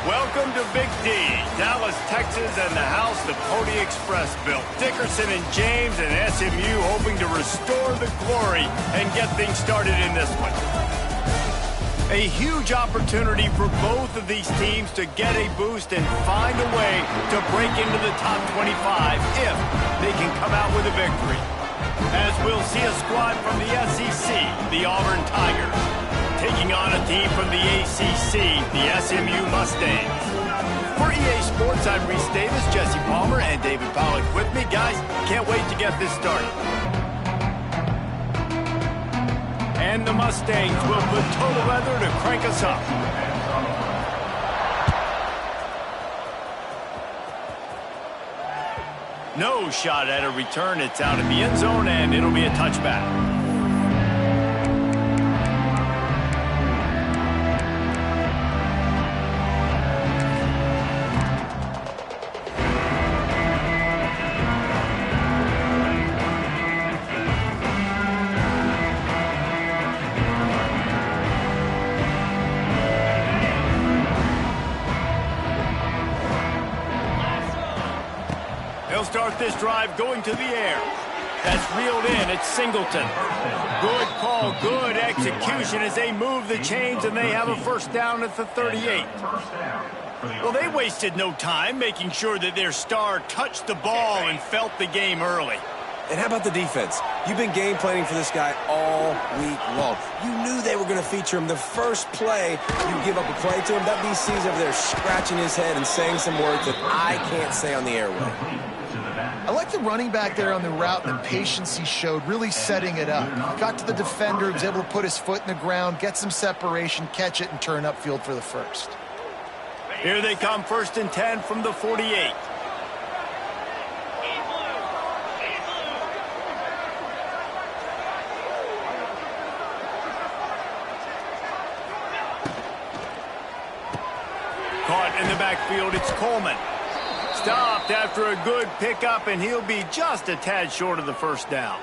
Welcome to Big D, Dallas, Texas, and the house the Pony Express built. Dickerson and James and SMU hoping to restore the glory and get things started in this one. A huge opportunity for both of these teams to get a boost and find a way to break into the top 25 if they can come out with a victory. As we'll see a squad from the SEC, the Auburn Tigers, taking on a team from the ACC, the SMU Mustangs. For EA Sports, I'm Reese Davis, Jesse Palmer, and David Pollack with me. Guys, can't wait to get this started. And the Mustangs will put total leather to crank us up. No shot at a return. It's out in the end zone, and it'll be a touchback. Start this drive going to the air. That's reeled in. It's Singleton. Good call, good execution as they move the chains and they have a first down at the 38. Well, they wasted no time making sure that their star touched the ball and felt the game early. And how about the defense? You've been game planning for this guy all week long. You knew they were going to feature him. The first play, you give up a play to him, that DC's over there scratching his head and saying some words that I can't say on the airway. I like the running back there on the route and the patience he showed, really setting it up. Got to the defender, he was able to put his foot in the ground, get some separation, catch it, and turn upfield for the first. Here they come, 1st and 10 from the 48. Caught in the backfield, it's Coleman. Stopped after a good pickup, and he'll be just a tad short of the first down.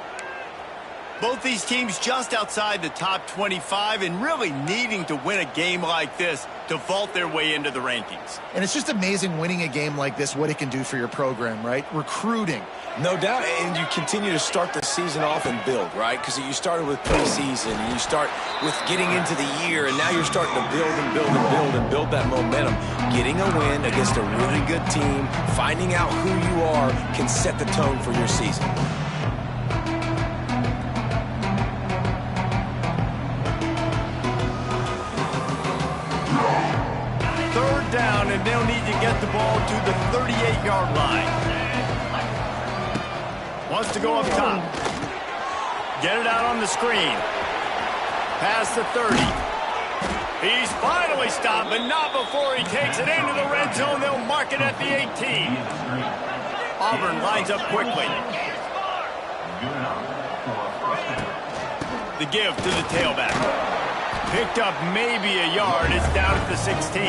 Both these teams just outside the top 25 and really needing to win a game like this to vault their way into the rankings. And it's just amazing winning a game like this, what it can do for your program, right? Recruiting. No doubt, and you continue to start the season off and build, right? Because you started with preseason, and you start with getting into the year, and now you're starting to build and build and build and build that momentum. Getting a win against a really good team, finding out who you are, can set the tone for your season. Third down, and they'll need to get the ball to the 38-yard line. Wants to go up top. Get it out on the screen. Past the 30. He's finally stopped, but not before he takes it into the red zone. They'll mark it at the 18. Auburn lines up quickly. The give to the tailback. Picked up maybe a yard. It's down at the 16.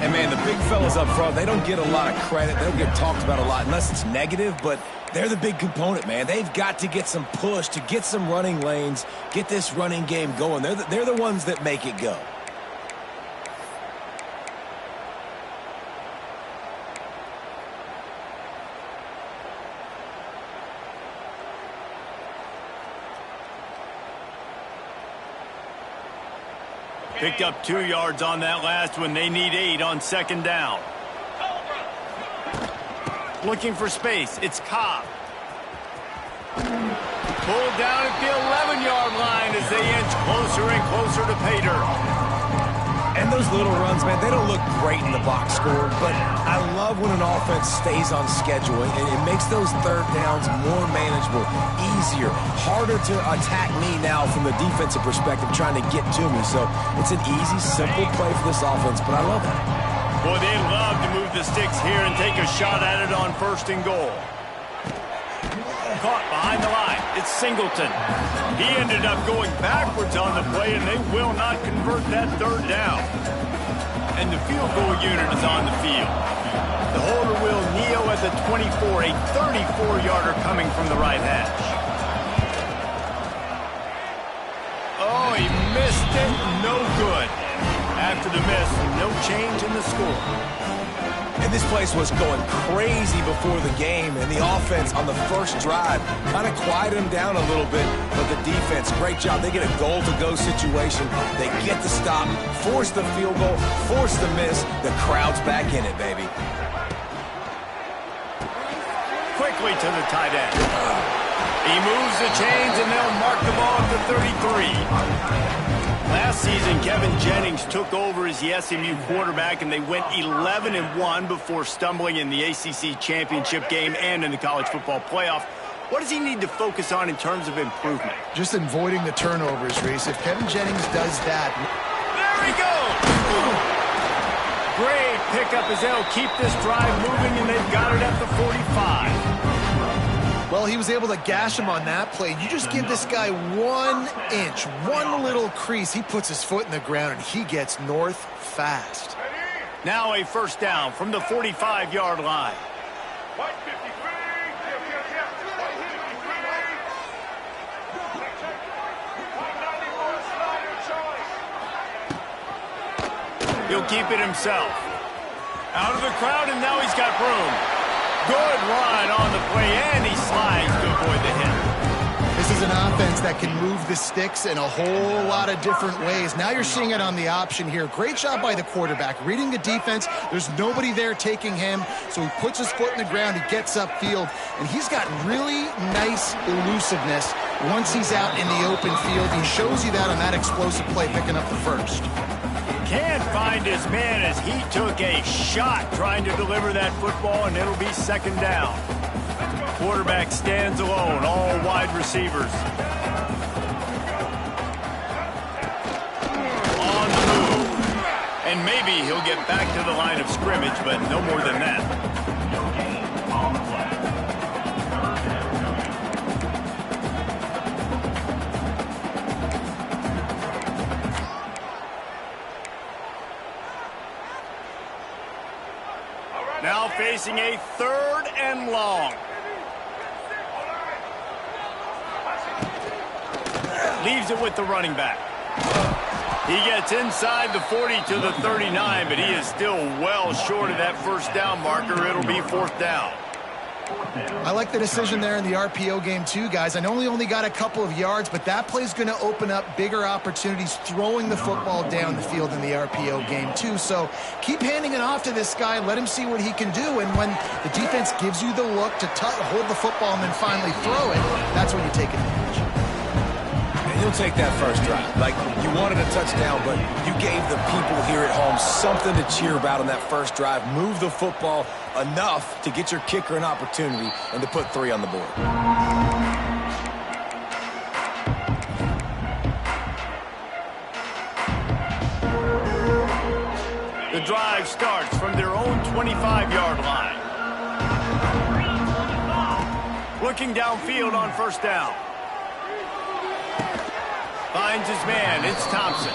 And, man, the big fellas up front, they don't get a lot of credit. They don't get talked about a lot unless it's negative, but they're the big component, man. They've got to get some push, to get some running lanes, get this running game going. They're the ones that make it go. Picked up 2 yards on that last one. They need 8 on 2nd down. Looking for space. It's Cobb. Pulled down at the 11-yard line as they inch closer and closer to pay dirt. And those little runs, man, they don't look great in the box score, but I love when an offense stays on schedule, and it makes those third downs more manageable, easier, harder to attack me now from the defensive perspective trying to get to me. So it's an easy, simple play for this offense, but I love it. Boy, they'd love to move the sticks here and take a shot at it on 1st and goal. Caught behind the line. It's Singleton. He ended up going backwards on the play, and they will not convert that 3rd down. And the field goal unit is on the field. The holder will kneel at the 24, a 34-yarder coming from the right hash. Oh, he missed it. No good. After the miss, no change in the score. And this place was going crazy before the game, and the offense on the first drive kind of quieted them down a little bit, but the defense, great job. They get a goal-to-go situation. They get the stop, force the field goal, force the miss. The crowd's back in it, baby. Quickly to the tight end. He moves the chains, and they'll mark the ball at the 33. Last season, Kevin Jennings took over as the SMU quarterback, and they went 11-1 before stumbling in the ACC championship game and in the college football playoff. What does he need to focus on in terms of improvement? Just avoiding the turnovers, Reese. If Kevin Jennings does that... There he goes! Great pickup as they'll keep this drive moving, and they've got it at the 45. Well, he was able to gash him on that play. You just give this guy 1 inch, one little crease. He puts his foot in the ground, and he gets north fast. Now a first down from the 45-yard line. He'll keep it himself. Out of the crowd, and now he's got room. Good run on the play, and he slides to avoid the hit. This is an offense that can move the sticks in a whole lot of different ways. Now you're seeing it on the option here. Great job by the quarterback. Reading the defense, there's nobody there taking him, so he puts his foot in the ground, he gets upfield, and he's got really nice elusiveness once he's out in the open field. He shows you that on that explosive play, picking up the first. Can't find his man as he took a shot trying to deliver that football, and it'll be second down. Quarterback stands alone, all wide receivers. On the move. And maybe he'll get back to the line of scrimmage, but no more than that. Now facing a 3rd and long. Leaves it with the running back. He gets inside the 40 to the 39, but he is still well short of that first down marker. It'll be 4th down. I like the decision there in the RPO game too, guys. I know he only got a couple of yards, but that play's going to open up bigger opportunities throwing the football down the field in the RPO game too. So keep handing it off to this guy. Let him see what he can do. And when the defense gives you the look to hold the football and then finally throw it, that's when you take advantage. And you'll take that first drive. Like, you wanted a touchdown, but you gave the people here at home something to cheer about on that first drive. Move the football enough to get your kicker an opportunity and to put 3 on the board. The drive starts from their own 25-yard line. Looking downfield on first down. Finds his man. It's Thompson.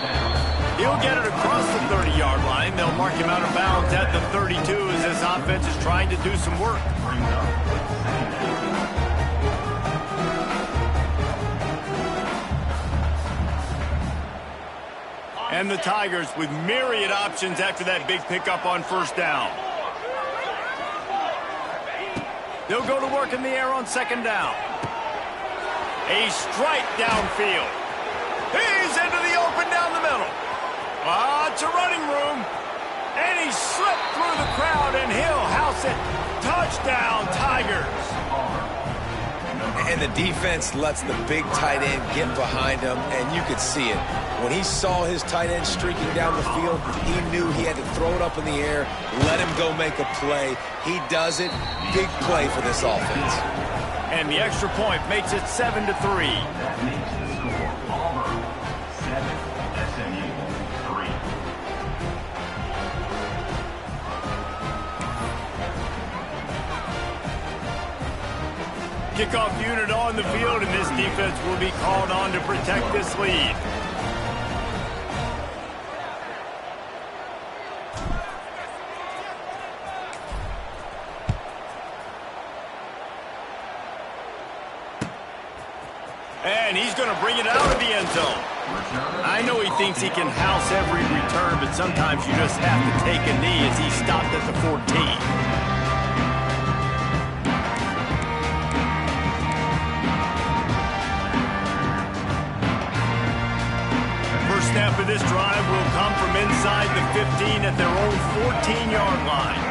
He'll get it across the 30-yard line. They'll mark him out of bounds at the 32 as this offense is trying to do some work. And the Tigers with myriad options after that big pickup on first down. They'll go to work in the air on second down. A strike downfield. He's into the open down the middle. Lots of running room. And he slipped through the crowd, and he'll house it. Touchdown, Tigers. And the defense lets the big tight end get behind him, and you could see it. When he saw his tight end streaking down the field, he knew he had to throw it up in the air, let him go make a play. He does it. Big play for this offense. And the extra point makes it 7-3. Kickoff unit on the field, and this defense will be called on to protect this lead. And he's going to bring it out of the end zone. I know he thinks he can house every return, but sometimes you just have to take a knee as he stopped at the 14. Snap of this drive will come from inside the 15 at their own 14-yard line.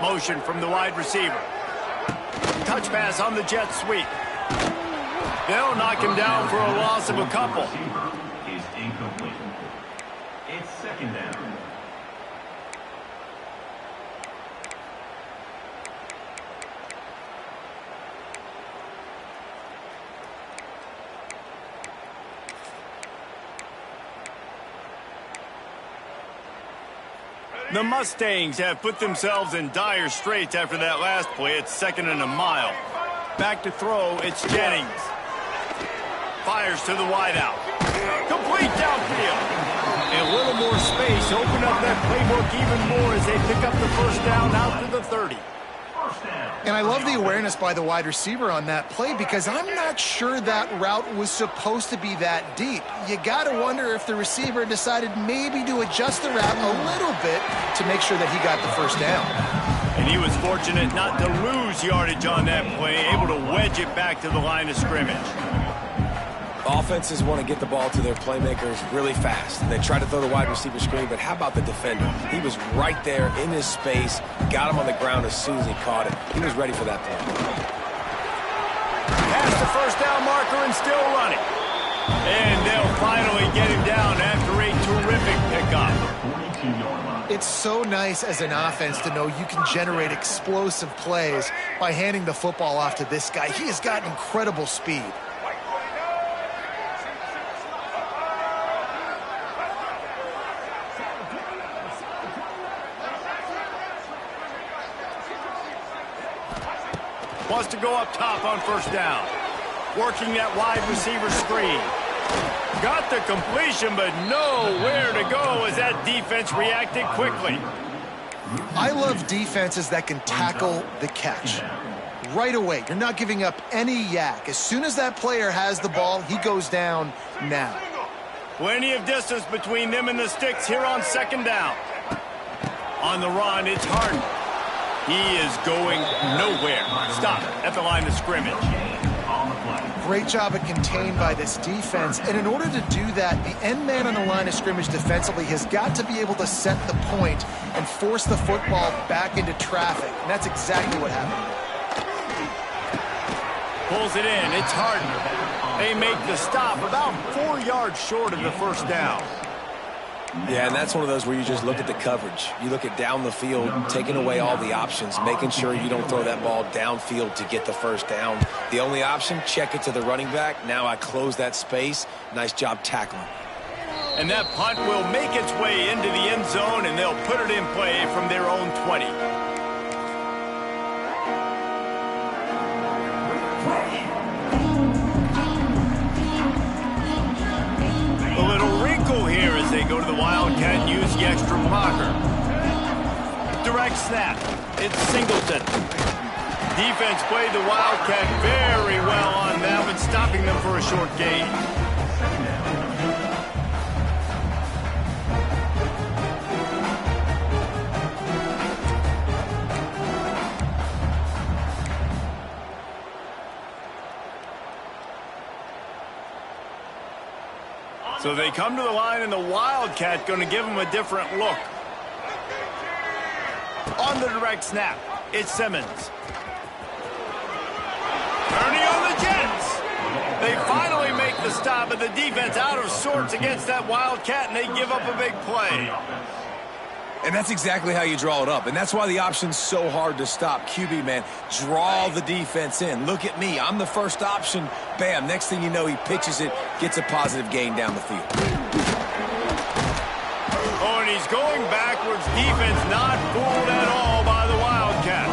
Motion from the wide receiver. Touch pass on the jet sweep. They'll knock him down for a loss of a couple. Is incomplete. It's second down. The Mustangs have put themselves in dire straits after that last play. It's 2nd and a mile. Back to throw, it's Jennings. Fires to the wideout. Complete downfield. A little more space. Open up that playbook even more as they pick up the first down out to the 30. And I love the awareness by the wide receiver on that play because I'm not sure that route was supposed to be that deep. You got to wonder if the receiver decided maybe to adjust the route a little bit to make sure that he got the first down. And he was fortunate not to lose yardage on that play, able to wedge it back to the line of scrimmage. Offenses want to get the ball to their playmakers really fast. And they try to throw the wide receiver screen, but how about the defender? He was right there in his space, got him on the ground as soon as he caught it. He was ready for that play. Past the first down marker and still running. And they'll finally get him down after a terrific pickup. It's so nice as an offense to know you can generate explosive plays by handing the football off to this guy. He has got incredible speed. Wants to go up top on first down. Working that wide receiver screen. Got the completion, but nowhere to go as that defense reacted quickly. I love defenses that can tackle the catch. Right away, you're not giving up any yak. As soon as that player has the ball, he goes down now. Plenty of distance between them and the sticks here on 2nd down. On the run, it's Harden. He is going nowhere. Stop at the line of scrimmage. Great job of contained by this defense. And in order to do that, the end man on the line of scrimmage defensively has got to be able to set the point and force the football back into traffic. And that's exactly what happened. Pulls it in. It's Harden. They make the stop about 4 yards short of the first down. Yeah, and that's one of those where you just look at the coverage. You look at down the field, taking away all the options, making sure you don't throw that ball downfield to get the first down. The only option, check it to the running back. Now I close that space. Nice job tackling. And that punt will make its way into the end zone, and they'll put it in play from their own 20. A little wrinkle here as they go to the Wildcat and use the extra blocker. Direct snap. It's Singleton. Defense played the Wildcat very well on that one, stopping them for a short gain. So they come to the line, and the Wildcat going to give them a different look. On the direct snap, it's Simmons. Turning on the Jets. They finally make the stop, but the defense out of sorts against that Wildcat, and they give up a big play. And that's exactly how you draw it up. And that's why the option's so hard to stop. QB, man, draw the defense in. Look at me. I'm the first option. Bam. Next thing you know, he pitches it, gets a positive gain down the field. Oh, and he's going backwards. Defense not fooled at all by the Wildcat.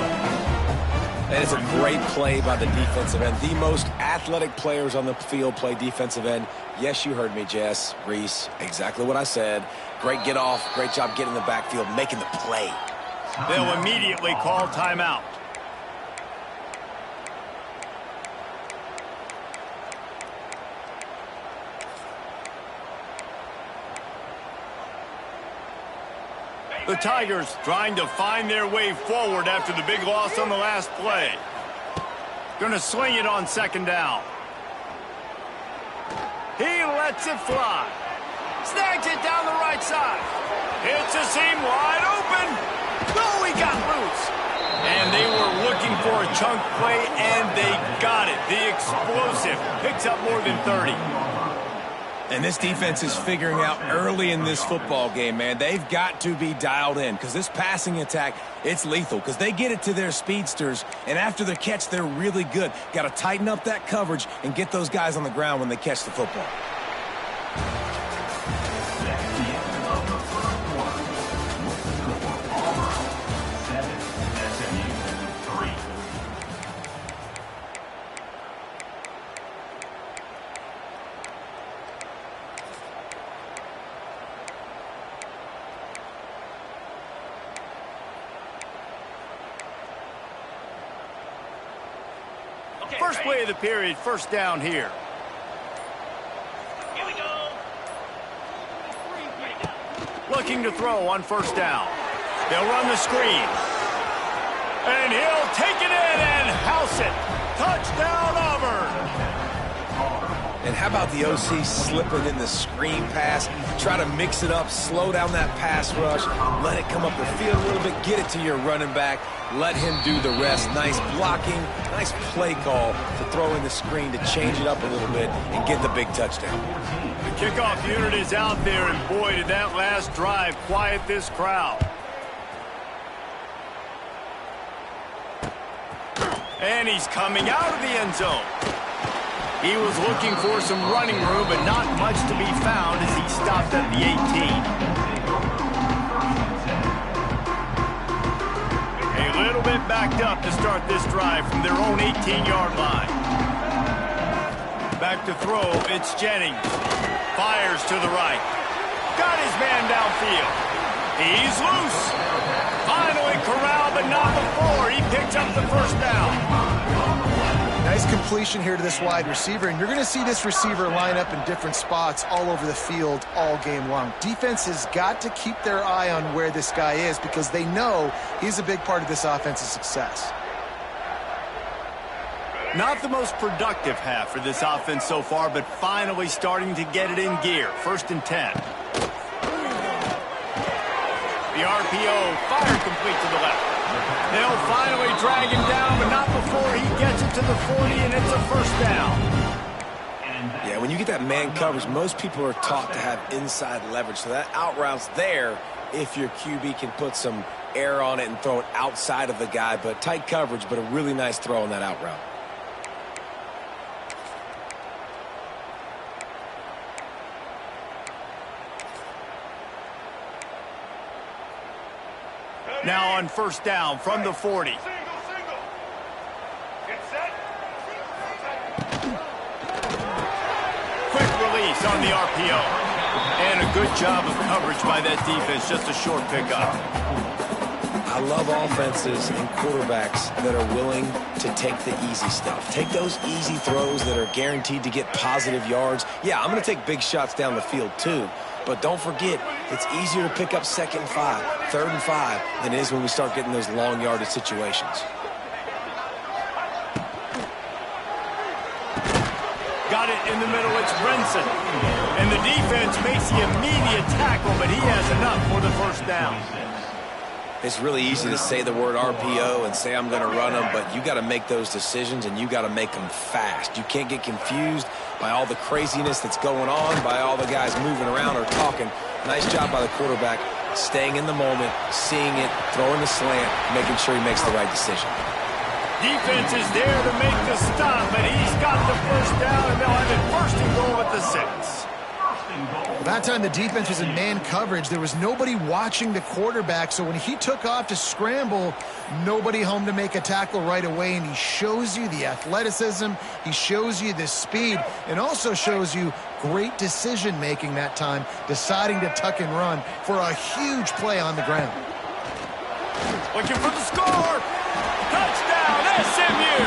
That is a great play by the defensive end. The most athletic players on the field play defensive end. Yes, you heard me, Jess, Reese. Exactly what I said. Great get off. Great job getting in the backfield, making the play. They'll immediately call timeout. The Tigers trying to find their way forward after the big loss on the last play. Gonna sling it on second down. He lets it fly. Snags it down the right side. Hits a seam wide open. Oh, he got loose. And they were looking for a chunk play, and they got it. The explosive picks up more than 30. And this defense is figuring out early in this football game, man. They've got to be dialed in because this passing attack, it's lethal because they get it to their speedsters, and after the catch, they're really good. Got to tighten up that coverage and get those guys on the ground when they catch the football. First play of the period, first down here. Here we go. Looking to throw on first down. They'll run the screen. And he'll take it in and house it. Touchdown, Auburn. And how about the OC slipping in the screen pass? Try to mix it up, slow down that pass rush, let it come up the field a little bit, get it to your running back, let him do the rest. Nice blocking, nice play call to throw in the screen to change it up a little bit and get the big touchdown. The kickoff unit is out there, and boy, did that last drive quiet this crowd. And he's coming out of the end zone. He was looking for some running room, but not much to be found as he stopped at the 18. A little bit backed up to start this drive from their own 18-yard line. Back to throw, it's Jennings. Fires to the right. Got his man downfield. He's loose. Finally corralled, but not before. He picked up the first down. Nice completion here to this wide receiver, and you're going to see this receiver line up in different spots all over the field all game long. Defense has got to keep their eye on where this guy is because they know he's a big part of this offense's success. Not the most productive half for this offense so far, but finally starting to get it in gear. 1st and 10. The RPO fired complete to the left. They'll finally drag him down, but not before he gets it to the 40, and it's a first down. Yeah, when you get that man coverage, most people are taught to have inside leverage. So that out route's there if your QB can put some air on it and throw it outside of the guy. But tight coverage, but a really nice throw on that out route. Now on first down from the 40. Get set. Quick release on the RPO. And a good job of coverage by that defense. Just a short pickup. I love offenses and quarterbacks that are willing to take the easy stuff. Take those easy throws that are guaranteed to get positive yards. Yeah, I'm going to take big shots down the field too. But don't forget, it's easier to pick up 2nd and 5, 3rd and 5 than it is when we start getting those long yardage situations. Got it in the middle, it's Brinson. And the defense makes the immediate tackle, but he has enough for the first down. It's really easy to say the word RPO and say I'm going to run them, but you got to make those decisions and you got to make them fast. You can't get confused by all the craziness that's going on, by all the guys moving around or talking. Nice job by the quarterback, staying in the moment, seeing it, throwing the slant, making sure he makes the right decision. Defense is there to make the stop, but he's got the first down, and they'll have it 1st and goal at the 6. That time the defense was in man coverage. There was nobody watching the quarterback, so when he took off to scramble, nobody home to make a tackle right away, and he shows you the athleticism, he shows you the speed, and also shows you great decision-making that time, deciding to tuck and run for a huge play on the ground. Looking for the score. Touchdown, SMU.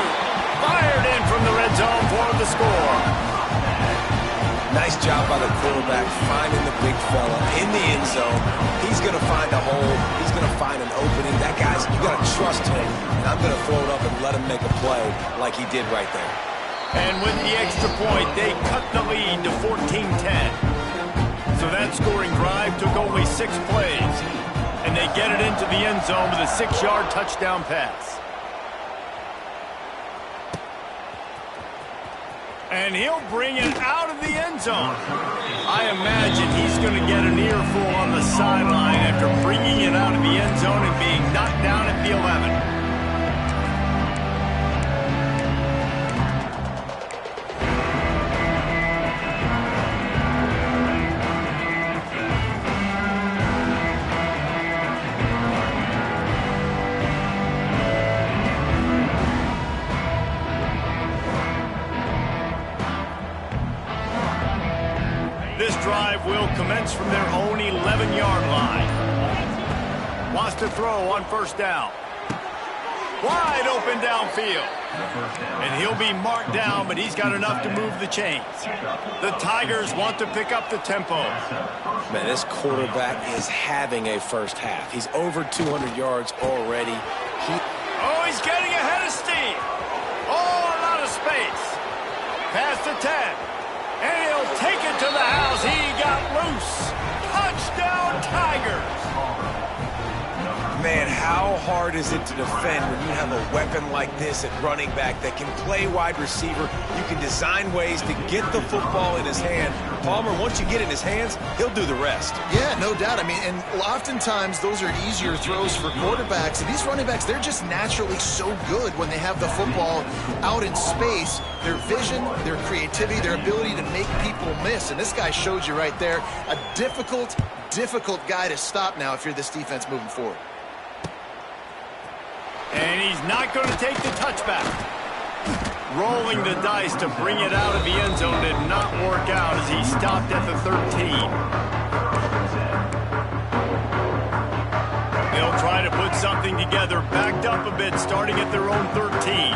Fired in from the red zone for the score. Nice job by the quarterback finding the big fella in the end zone. He's going to find a hole. He's going to find an opening. That guy's, you got to trust him. And I'm going to throw it up and let him make a play like he did right there. And with the extra point, they cut the lead to 14-10. So that scoring drive took only 6 plays. And they get it into the end zone with a 6-yard touchdown pass. And he'll bring it out of the end zone. I imagine he's going to get an earful on the sideline after bringing it out of the end zone and being knocked down at the 11. This drive will commence from their own 11-yard line. Wants to throw on first down. Wide open downfield. And he'll be marked down, but he's got enough to move the chains. The Tigers want to pick up the tempo. Man, this quarterback is having a first half. He's over 200 yards already. He's getting ahead of steam. Oh, a lot of space. Past the 10. And he'll take it to the house. He got loose. Touchdown, Tigers. Man, how hard is it to defend when you have a weapon like this at running back that can play wide receiver? You can design ways to get the football in his hand. Palmer, once you get it in his hands, he'll do the rest. Yeah, no doubt. I mean, and oftentimes those are easier throws for quarterbacks. And these running backs, they're just naturally so good when they have the football out in space. Their vision, their creativity, their ability to make people miss. And this guy showed you right there, a difficult guy to stop now if you're this defense moving forward. And he's not going to take the touchback. Rolling the dice to bring it out of the end zone did not work out as he stopped at the 13. They'll try to put something together, backed up a bit, starting at their own 13.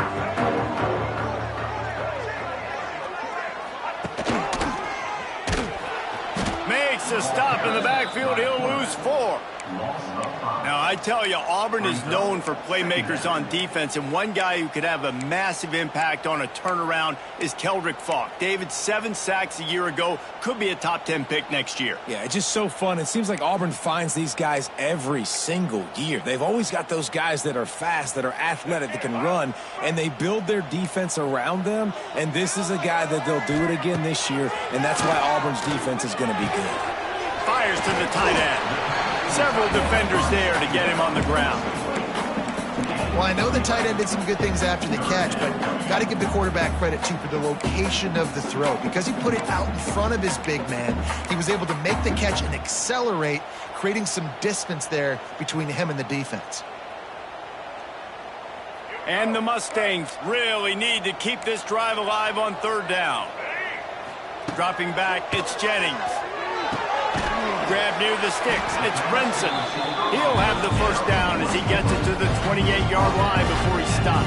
Makes a stop in the backfield. He'll lose 4. Now, I tell you, Auburn is known for playmakers on defense, and one guy who could have a massive impact on a turnaround is Keldrick Falk. David, 7 sacks a year ago, could be a top 10 pick next year. Yeah, it's just so fun. It seems like Auburn finds these guys every single year. They've always got those guys that are fast, that are athletic, that can run, and they build their defense around them, and this is a guy that they'll do it again this year, and that's why Auburn's defense is going to be good. Fires to the tight end. Several defenders there to get him on the ground. Well, I know the tight end did some good things after the catch, but got to give the quarterback credit, too, for the location of the throw. Because he put it out in front of his big man, he was able to make the catch and accelerate, creating some distance there between him and the defense. And the Mustangs really need to keep this drive alive on third down. Dropping back, it's Jennings. Grab near the sticks. It's Brinson. He'll have the first down as he gets it to the 28-yard line before he stops.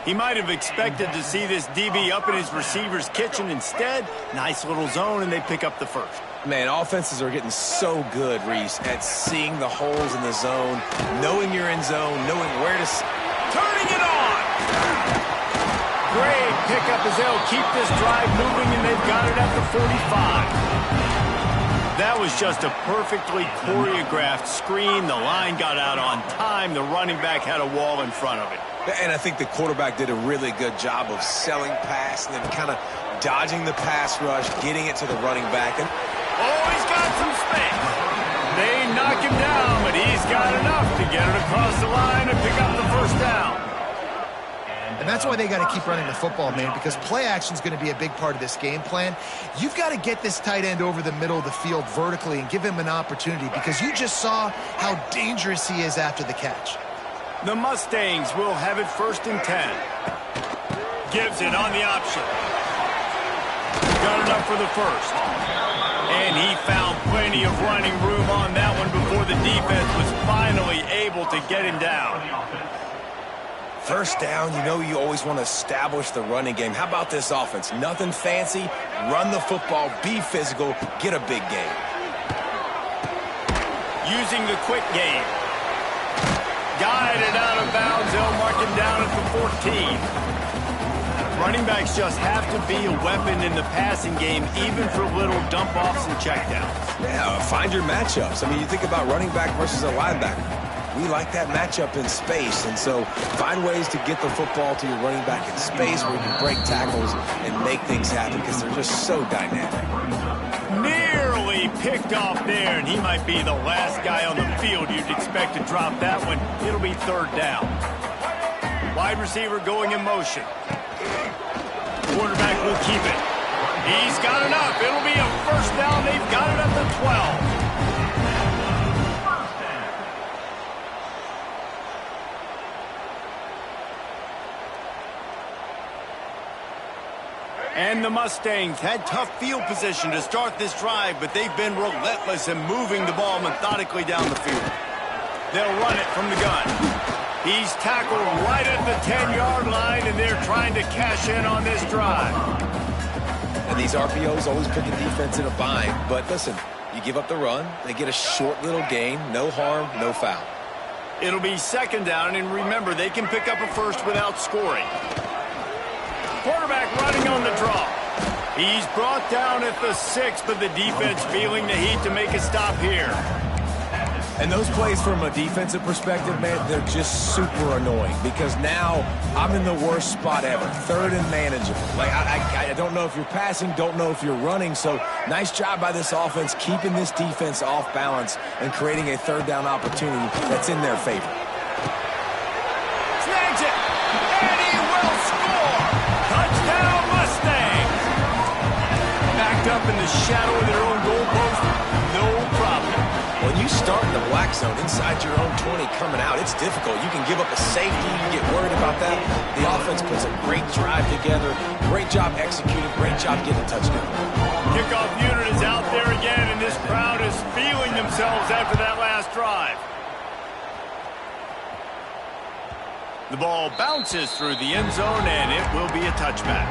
He might have expected to see this DB up in his receiver's kitchen. Instead, nice little zone, and they pick up the first. Man, offenses are getting so good, Reese, at seeing the holes in the zone, knowing you're in zone, knowing where to... Turning it on! Great pickup as they'll keep this drive moving, and they've got it at the 45. That was just a perfectly choreographed screen. The line got out on time. The running back had a wall in front of it. And I think the quarterback did a really good job of selling pass and then kind of dodging the pass rush, getting it to the running back. And he's got some space. They knock him down, but he's got enough to get it across the line and pick up the first down. And that's why they got to keep running the football, man, because play action is going to be a big part of this game plan. You've got to get this tight end over the middle of the field vertically and give him an opportunity, because you just saw how dangerous he is after the catch. The Mustangs will have it 1st and 10. Gives it on the option. Got enough for the first. And he found plenty of running room on that one before the defense was finally able to get him down. First down, you know you always want to establish the running game. How about this offense? Nothing fancy. Run the football, be physical, get a big gain. Using the quick game. Guided out of bounds. They'll mark him down at the 14. Running backs just have to be a weapon in the passing game, even for little dump-offs and checkdowns. Yeah, find your matchups. I mean, you think about running back versus a linebacker. We like that matchup in space, and so find ways to get the football to your running back in space where you can break tackles and make things happen because they're just so dynamic. Nearly picked off there, and he might be the last guy on the field you'd expect to drop that one. It'll be third down. Wide receiver going in motion. Quarterback will keep it. He's got enough. It'll be a first down. They've got it at the 12. And the Mustangs had tough field position to start this drive, but they've been relentless in moving the ball methodically down the field. They'll run it from the gun. He's tackled right at the 10-yard line, and they're trying to cash in on this drive. And these RPOs always put the defense in a bind, but listen, you give up the run, they get a short little gain, no harm, no foul. It'll be second down, and remember, they can pick up a first without scoring. Quarterback running on the draw. He's brought down at the 6, but the defense feeling the heat to make a stop here. And those plays from a defensive perspective, man, they're just super annoying because now I'm in the worst spot ever, third and manageable. Like, I don't know if you're passing, don't know if you're running, so nice job by this offense keeping this defense off balance and creating a third down opportunity that's in their favor. Snags it, and he will score! Touchdown, Mustangs! Backed up in the shadow of their own goalpost, no problem. When you start in the black zone inside your own 20 coming out, it's difficult. You can give up a safety. You get worried about that. The offense puts a great drive together. Great job executing. Great job getting a touchdown. Kickoff unit is out there again, and this crowd is feeling themselves after that last drive. The ball bounces through the end zone, and it will be a touchback.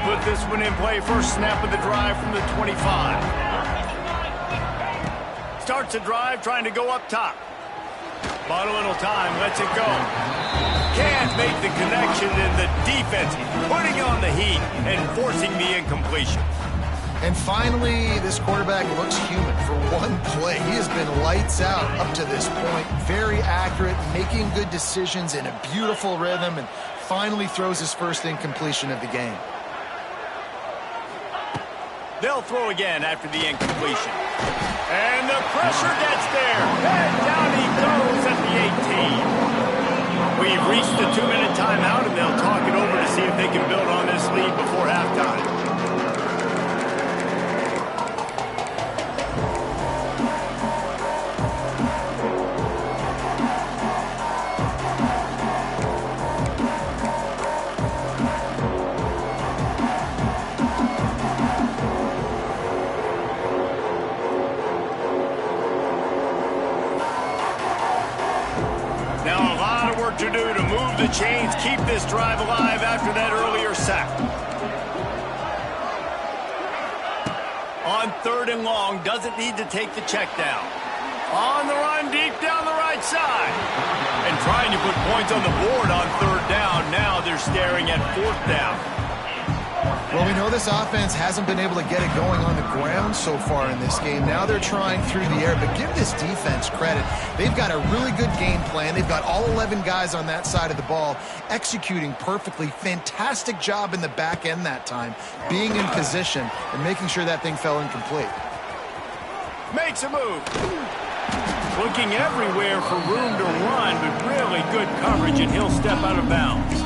Put this one in play, first snap of the drive from the 25. Starts the drive, trying to go up top. Bought a little time, lets it go. Can't make the connection, and the defense putting on the heat and forcing the incompletion. And finally, this quarterback looks human for one play. He has been lights out up to this point. Very accurate, making good decisions in a beautiful rhythm, and finally throws his first incompletion of the game. They'll throw again after the incompletion. And the pressure gets there. And down he goes at the 18. We've reached the 2-minute timeout, and they'll talk it over to see if they can build on this lead before halftime. To do to move the chains, keep this drive alive after that earlier sack. On third and long, doesn't need to take the check down. On the run, deep down the right side. And trying to put points on the board on third down. Now they're staring at fourth down. Well, we know this offense hasn't been able to get it going on the ground so far in this game. Now they're trying through the air, but give this defense credit. They've got a really good game plan. They've got all 11 guys on that side of the ball executing perfectly. Fantastic job in the back end that time, being in position and making sure that thing fell incomplete. Makes a move. Looking everywhere for room to run, but really good coverage, and he'll step out of bounds.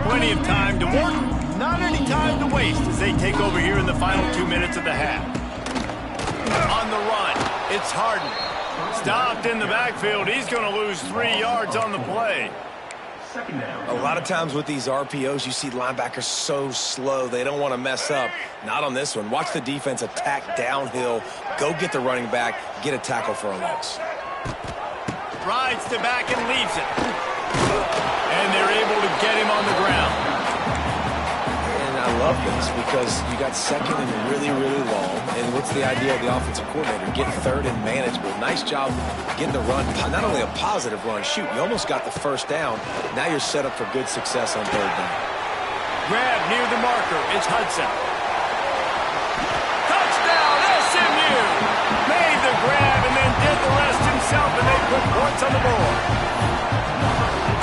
Plenty of time to work, not any time to waste as they take over here in the final 2 minutes of the half. On the run, it's Harden. Stopped in the backfield. He's going to lose 3 yards on the play. Second down. A lot of times with these RPOs, you see linebackers so slow. They don't want to mess up. Not on this one. Watch the defense attack downhill. Go get the running back. Get a tackle for a loss. Rides to back and leaves it. And they're able to get him on the ground. And I love this because you got second and really, really long. And what's the idea of the offensive coordinator? Get third and manageable. Nice job getting the run. Not only a positive run, shoot, you almost got the first down. Now you're set up for good success on third down. Grab near the marker. It's Hudson. Touchdown, SMU! Made the grab and then did the rest himself, and they put points on the board.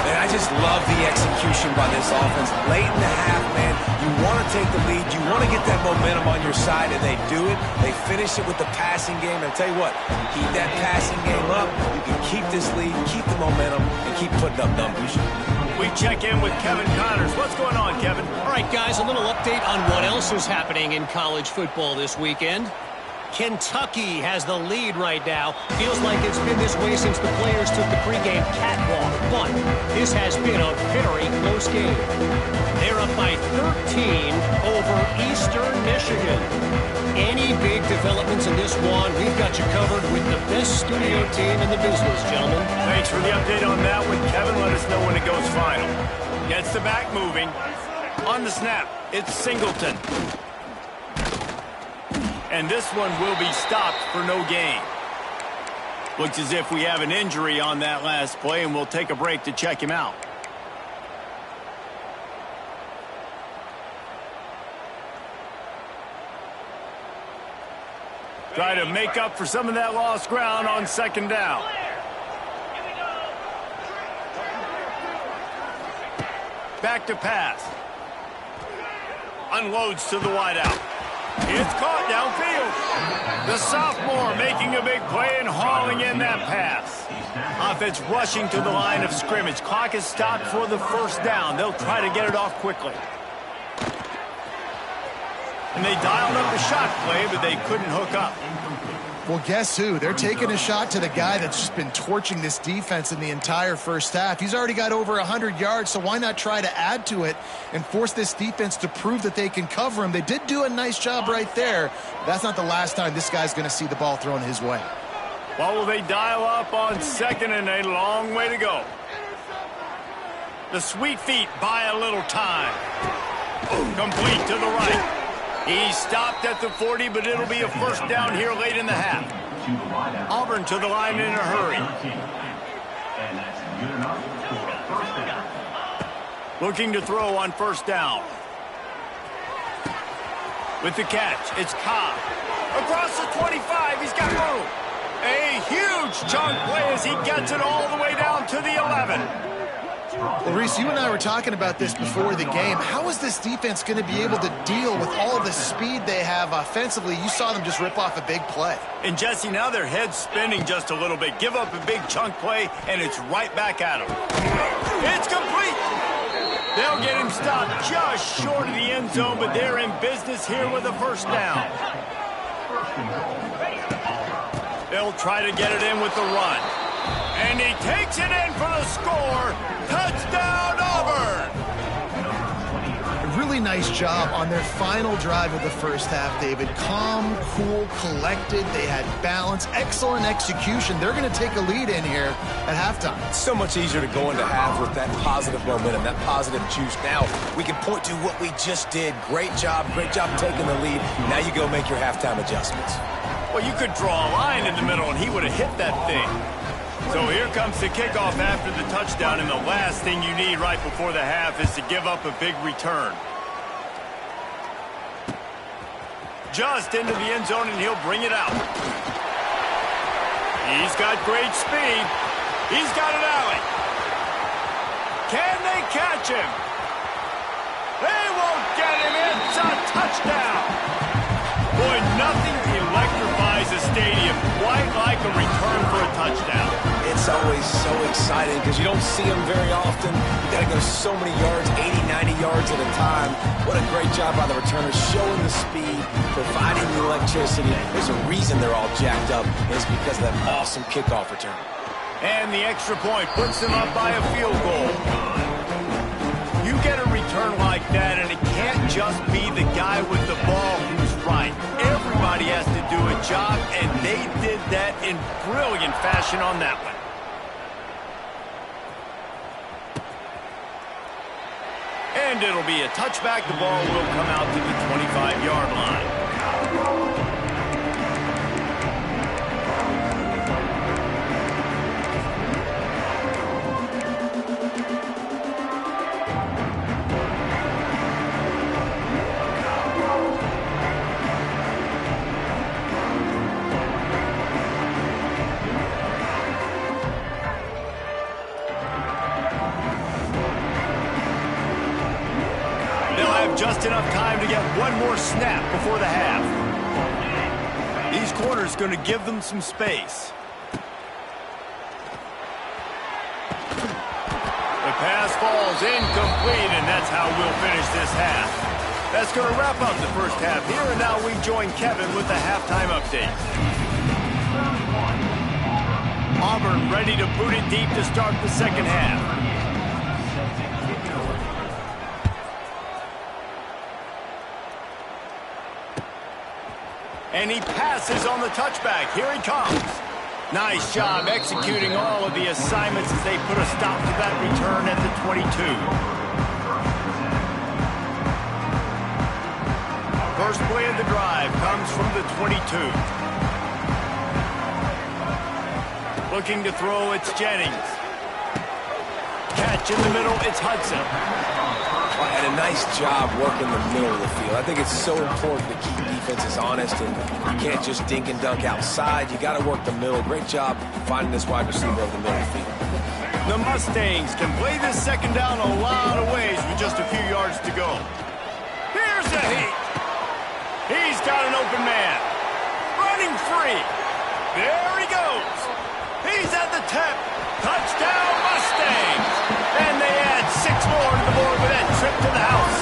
And I just love the execution by this offense. Late in the half, man, you want to take the lead. You want to get that momentum on your side, and they do it. They finish it with the passing game. And I tell you what, keep that passing game up. You can keep this lead, keep the momentum, and keep putting up numbers. We check in with Kevin Connors. What's going on, Kevin? All right, guys, a little update on what else is happening in college football this weekend. Kentucky has the lead right now. Feels like it's been this way since the players took the pregame catwalk. But this has been a very close game. They're up by 13 over Eastern Michigan. Any big developments in this one, we've got you covered with the best studio team in the business, gentlemen. Thanks for the update on that one, Kevin. Let us know when it goes final. Gets the back moving. On the snap, it's Singleton. And this one will be stopped for no gain. Looks as if we have an injury on that last play, and we'll take a break to check him out. Try to make up for some of that lost ground on second down. Back to pass. Unloads to the wideout. It's caught downfield. The sophomore making a big play and hauling in that pass. Offense rushing to the line of scrimmage. Clock is stopped for the first down. They'll try to get it off quickly. And they dialed up the shot play, but they couldn't hook up. Well, guess who? They're taking a shot to the guy that's just been torching this defense in the entire first half. He's already got over 100 yards, so why not try to add to it and force this defense to prove that they can cover him? They did do a nice job right there. That's not the last time this guy's going to see the ball thrown his way. Well, will they dial up on second, and a long way to go. The sweet feet buy a little time. Complete to the right. He stopped at the 40, but it'll be a first down here late in the half. Auburn to the line in a hurry. And that's good enough for a first down. Looking to throw on first down. With the catch, it's Cobb. Across the 25, he's got room. A huge chunk play as he gets it all the way down to the 11. Well, Reese, you and I were talking about this before the game. How is this defense going to be able to deal with all the speed they have offensively? You saw them just rip off a big play. And, Jesse, now their head's spinning just a little bit. Give up a big chunk play, and it's right back at them. It's complete. They'll get him stopped just short of the end zone, but they're in business here with a first down. They'll try to get it in with the run. And he takes it in for the score. Touchdown, Auburn! A really nice job on their final drive of the first half, David. Calm, cool, collected. They had balance. Excellent execution. They're going to take a lead in here at halftime. It's so much easier to go into half with that positive momentum, that positive juice. Now we can point to what we just did. Great job taking the lead. Now you go make your halftime adjustments. Well, you could draw a line in the middle, and he would have hit that thing. So here comes the kickoff after the touchdown, and the last thing you need right before the half is to give up a big return. Just into the end zone, and he'll bring it out. He's got great speed. He's got an alley. Can they catch him? They won't get him. It's a touchdown. Boy, nothing electrifies a stadium quite like a return for a touchdown. It's always so exciting because you don't see them very often. You got to go so many yards, 80, 90 yards at a time. What a great job by the returners, showing the speed, providing the electricity. There's a reason they're all jacked up. It's because of that awesome kickoff return. And the extra point puts them up by a field goal. You get a return like that, and it can't just be the guy with the ball who's right. Everybody has to do a job, and they did that in brilliant fashion on that one. And it'll be a touchback. The ball will come out to the 25-yard line. Just enough time to get one more snap before the half. These corners going to give them some space. The pass falls incomplete, and that's how we'll finish this half. That's going to wrap up the first half here, and now we join Kevin with the halftime update. Auburn ready to boot it deep to start the second half. And he passes on the touchback. Here he comes. Nice job executing all of the assignments as they put a stop to that return at the 22. First play of the drive comes from the 22. Looking to throw, it's Jennings. Catch in the middle, it's Hudson. And a nice job working the middle of the field. I think it's so important to keep defenses honest, and you can't just dink and dunk outside. You got to work the middle. Great job finding this wide receiver over the middle of the field. The Mustangs can play this second down a lot of ways with just a few yards to go. Here's a heat. He's got an open man. Running free. There he goes. He's at the 10. Touchdown Mustangs. And they add 6 more to the board with that trip to the house.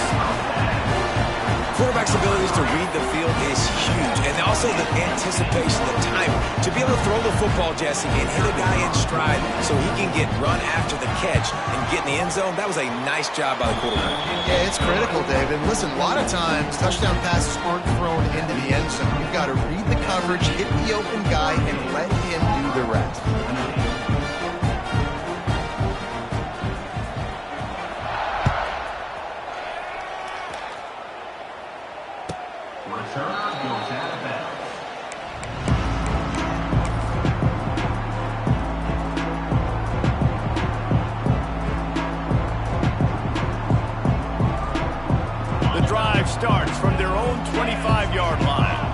Quarterback's abilities to read the field is huge, and also the anticipation, the timing. To be able to throw the football, Jesse, and hit a guy in stride so he can get run after the catch and get in the end zone, that was a nice job by the quarterback. Yeah, it's critical, David. Listen, a lot of times touchdown passes aren't thrown into the end zone. You've got to read the coverage, hit the open guy, and let him do the rest. Starts from their own 25-yard line.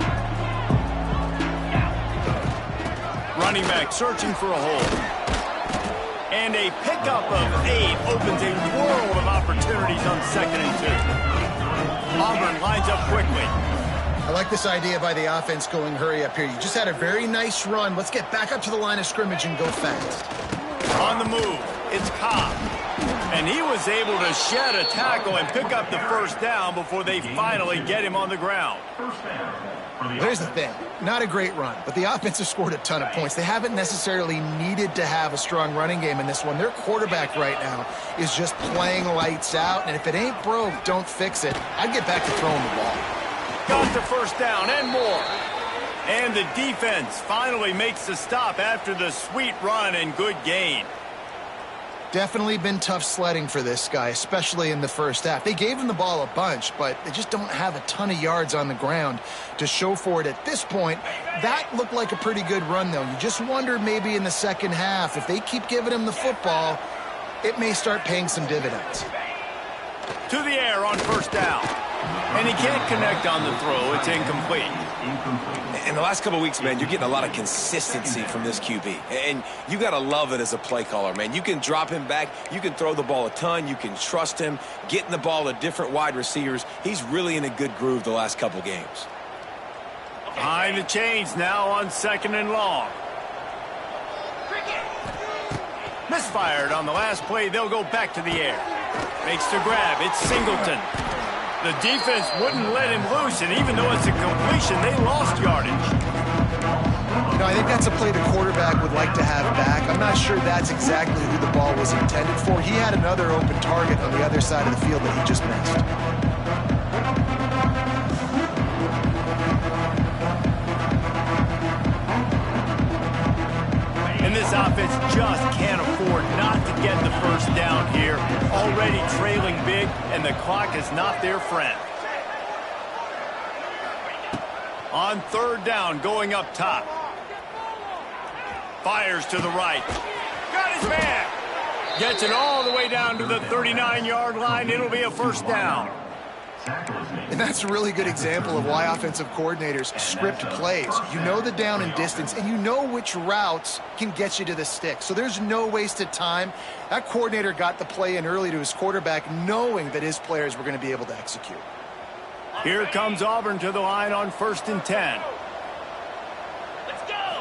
Running back searching for a hole. And a pickup of 8 opens a world of opportunities on 2nd and 2. Auburn lines up quickly. I like this idea by the offense going hurry up here. You just had a very nice run. Let's get back up to the line of scrimmage and go fast. On the move, it's Cobb. And he was able to shed a tackle and pick up the first down before they finally get him on the ground. Here's the thing. Not a great run, but the offense has scored a ton of points. They haven't necessarily needed to have a strong running game in this one. Their quarterback right now is just playing lights out, and if it ain't broke, don't fix it. I'd get back to throwing the ball. Got the first down and more. And the defense finally makes the stop after the sweet run and good gain. Definitely been tough sledding for this guy, especially in the first half. They gave him the ball a bunch, but they just don't have a ton of yards on the ground to show for it at this point. That looked like a pretty good run, though. You just wonder maybe in the second half, if they keep giving him the football, it may start paying some dividends. To the air on first down. And he can't connect on the throw. It's incomplete. In the last couple of weeks, man, you're getting a lot of consistency from this QB. And you got to love it as a play caller, man. You can drop him back. You can throw the ball a ton. You can trust him, getting the ball to different wide receivers. He's really in a good groove the last couple games. Behind the chains now on 2nd and long. Misfired on the last play. They'll go back to the air. Makes the grab. It's Singleton. The defense wouldn't let him loose, and even though it's a completion, they lost yardage. You know, I think that's a play the quarterback would like to have back. I'm not sure that's exactly who the ball was intended for. He had another open target on the other side of the field that he just missed. And this offense just can't afford not to get the first down here. Already trailing big, and the clock is not their friend. On 3rd down, going up top. Fires to the right. Got his man. Gets it all the way down to the 39-yard line. It'll be a first down. And that's a really good example of why offensive coordinators script plays. You know the down and distance, and you know which routes can get you to the stick. So there's no wasted time. That coordinator got the play in early to his quarterback, knowing that his players were going to be able to execute. Here comes Auburn to the line on 1st and 10. Let's go.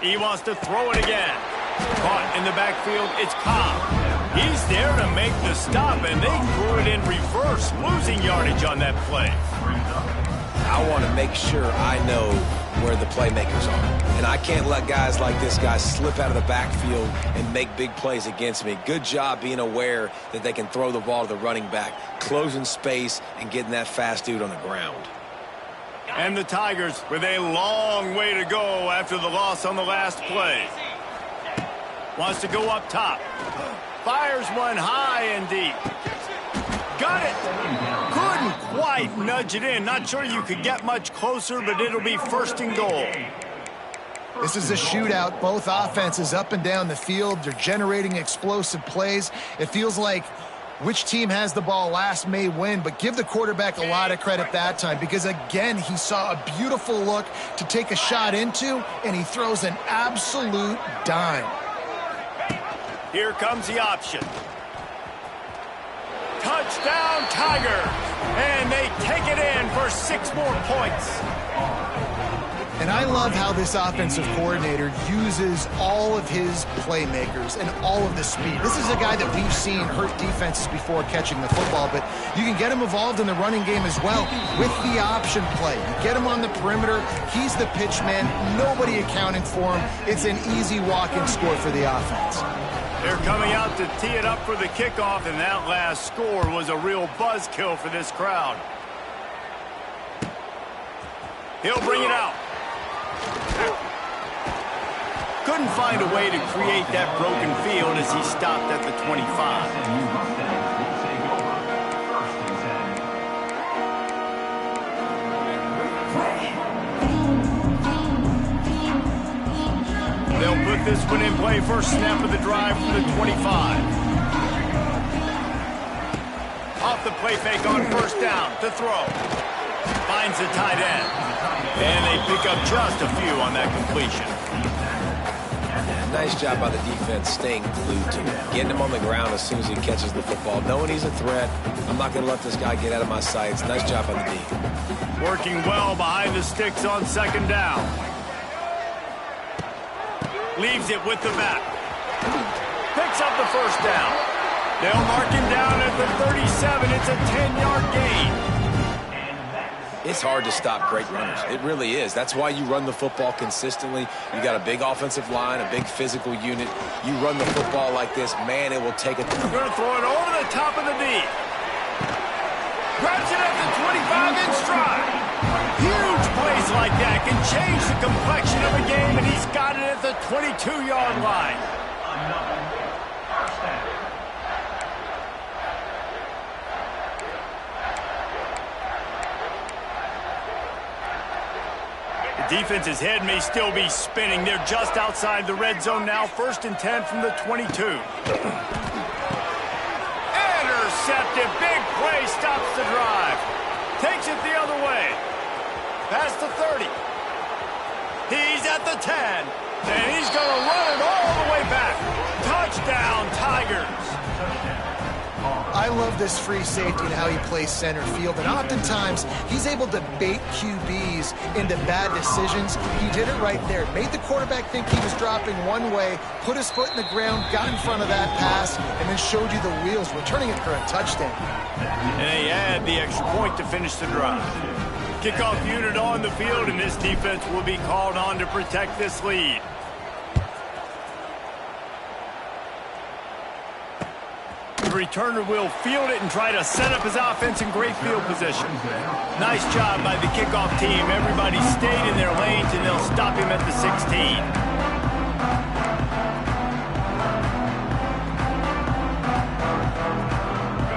He wants to throw it again. Caught in the backfield, it's Cobb. He's there to make the stop, and they threw it in reverse, losing yardage on that play. I want to make sure I know where the playmakers are. And I can't let guys like this guy slip out of the backfield and make big plays against me. Good job being aware that they can throw the ball to the running back, closing space, and getting that fast dude on the ground. And the Tigers with a long way to go after the loss on the last play. Wants to go up top. Fires one high and deep. Got it. Couldn't quite nudge it in. Not sure you could get much closer, but it'll be 1st and goal. This is a shootout. Both offenses up and down the field. They're generating explosive plays. It feels like which team has the ball last may win, but give the quarterback a lot of credit that time because, again, he saw a beautiful look to take a shot into, and he throws an absolute dime. Here comes the option. Touchdown, Tigers! And they take it in for 6 more points. And I love how this offensive coordinator uses all of his playmakers and all of the speed. This is a guy that we've seen hurt defenses before catching the football, but you can get him involved in the running game as well with the option play. You get him on the perimeter. He's the pitch man. Nobody accounting for him. It's an easy walk-in score for the offense. They're coming out to tee it up for the kickoff, and that last score was a real buzzkill for this crowd. He'll bring it out. Couldn't find a way to create that broken field as he stopped at the 25. They'll put this one in play. First snap of the drive from the 25. Off the play fake on 1st down to throw. Finds the tight end. And they pick up just a few on that completion. Nice job by the defense staying glued to him. Getting him on the ground as soon as he catches the football. Knowing he's a threat. I'm not going to let this guy get out of my sights. Nice job by the D. Working well behind the sticks on 2nd down. Leaves it with the back. Picks up the 1st down. They'll mark him down at the 37. It's a 10-yard gain. It's hard to stop great runners. It really is. That's why you run the football consistently. You got a big offensive line, a big physical unit. You run the football like this, man, it will take it. Going to throw it over the top of the D. Grabs it at the 25 in stride. Huge plays like that can change the complexion of a game, and he's got it at the 22-yard line. The defense's head may still be spinning. They're just outside the red zone now. 1st and 10 from the 22. Intercepted. Big play stops the drive. past the 30. He's at the 10. And he's going to run it all the way back. Touchdown, Tigers. I love this free safety and how he plays center field. And oftentimes, he's able to bait QBs into bad decisions. He did it right there. Made the quarterback think he was dropping one way, put his foot in the ground, got in front of that pass, and then showed you the wheels, returning it for a touchdown. And he had the extra point to finish the drive. Kickoff unit on the field, and this defense will be called on to protect this lead. The returner will field it and try to set up his offense in great field position. Nice job by the kickoff team. Everybody stayed in their lanes, and they'll stop him at the 16.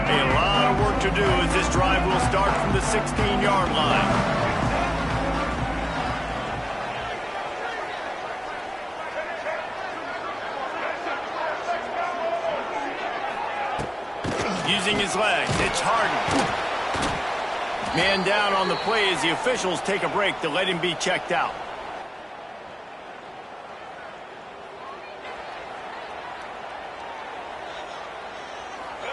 A lot of work to do as this drive will start from the 16-yard line. Using his legs, it's Harden. Man down on the play as the officials take a break to let him be checked out.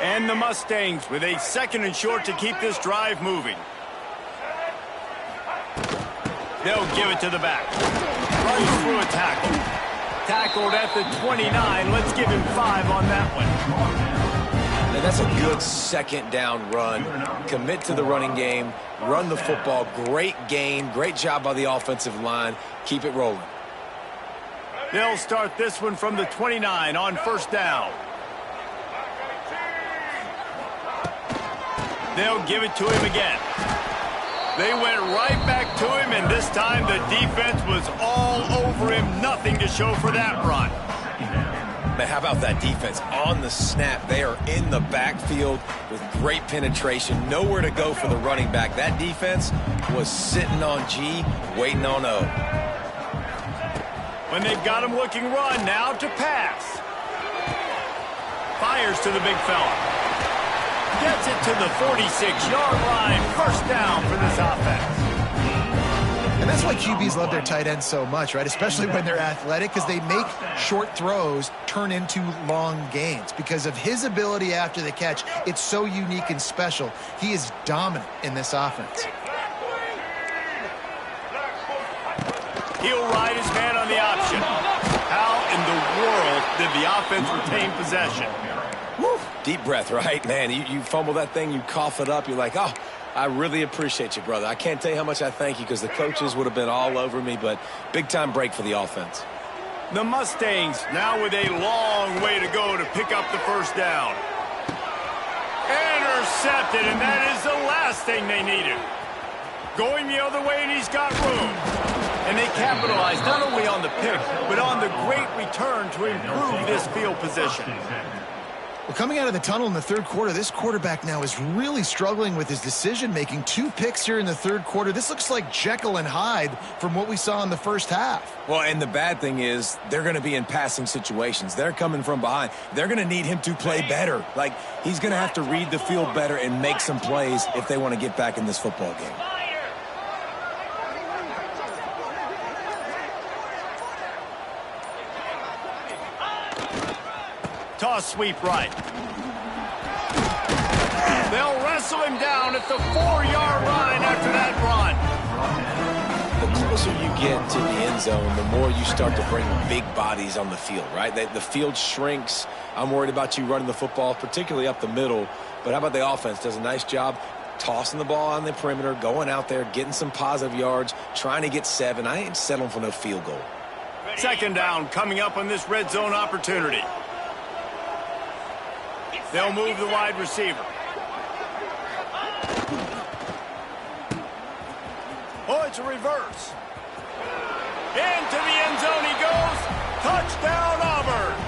And the Mustangs with a 2nd and short to keep this drive moving. They'll give it to the back. Runs through a tackle. Tackled at the 29. Let's give him 5 on that one. And that's a good 2nd down run. Commit to the running game, run the football. Great gain, great job by the offensive line. Keep it rolling. They'll start this one from the 29 on 1st down. They'll give it to him again. They went right back to him, and this time the defense was all over him. Nothing to show for that run. Man, how about that defense on the snap? They are in the backfield with great penetration. Nowhere to go for the running back. That defense was sitting on G, waiting on O. When they've got him looking run, now to pass. Fires to the big fella. Gets it to the 46-yard line. 1st down for this offense. And that's why QBs love their tight ends so much, right? Especially when they're athletic, because they make short throws turn into long gains. Because of his ability after the catch, it's so unique and special. He is dominant in this offense. He'll ride his man on the option. How in the world did the offense retain possession? Woo. Deep breath, right? Man, you fumble that thing, you cough it up, you're like, oh, I really appreciate you, brother. I can't tell you how much I thank you because the coaches would have been all over me, but big-time break for the offense. The Mustangs now with a long way to go to pick up the 1st down. Intercepted, and that is the last thing they needed. Going the other way, and he's got room. And they capitalized not only on the pick, but on the great return to improve this field position. Well, coming out of the tunnel in the 3rd quarter, this quarterback now is really struggling with his decision-making. 2 picks here in the 3rd quarter. This looks like Jekyll and Hyde from what we saw in the 1st half. Well, and the bad thing is they're going to be in passing situations. They're coming from behind. They're going to need him to play better. Like, he's going to have to read the field better and make some plays if they want to get back in this football game. Toss sweep right. They'll wrestle him down at the 4-yard line after that run. The closer you get to the end zone, the more you start to bring big bodies on the field, right? The field shrinks. I'm worried about you running the football, particularly up the middle. But how about the offense? Does a nice job tossing the ball on the perimeter, going out there, getting some positive yards, trying to get 7. I ain't settling for no field goal. 2nd down coming up on this red zone opportunity. They'll move the wide receiver. Oh, it's a reverse. Into the end zone he goes. Touchdown, Auburn.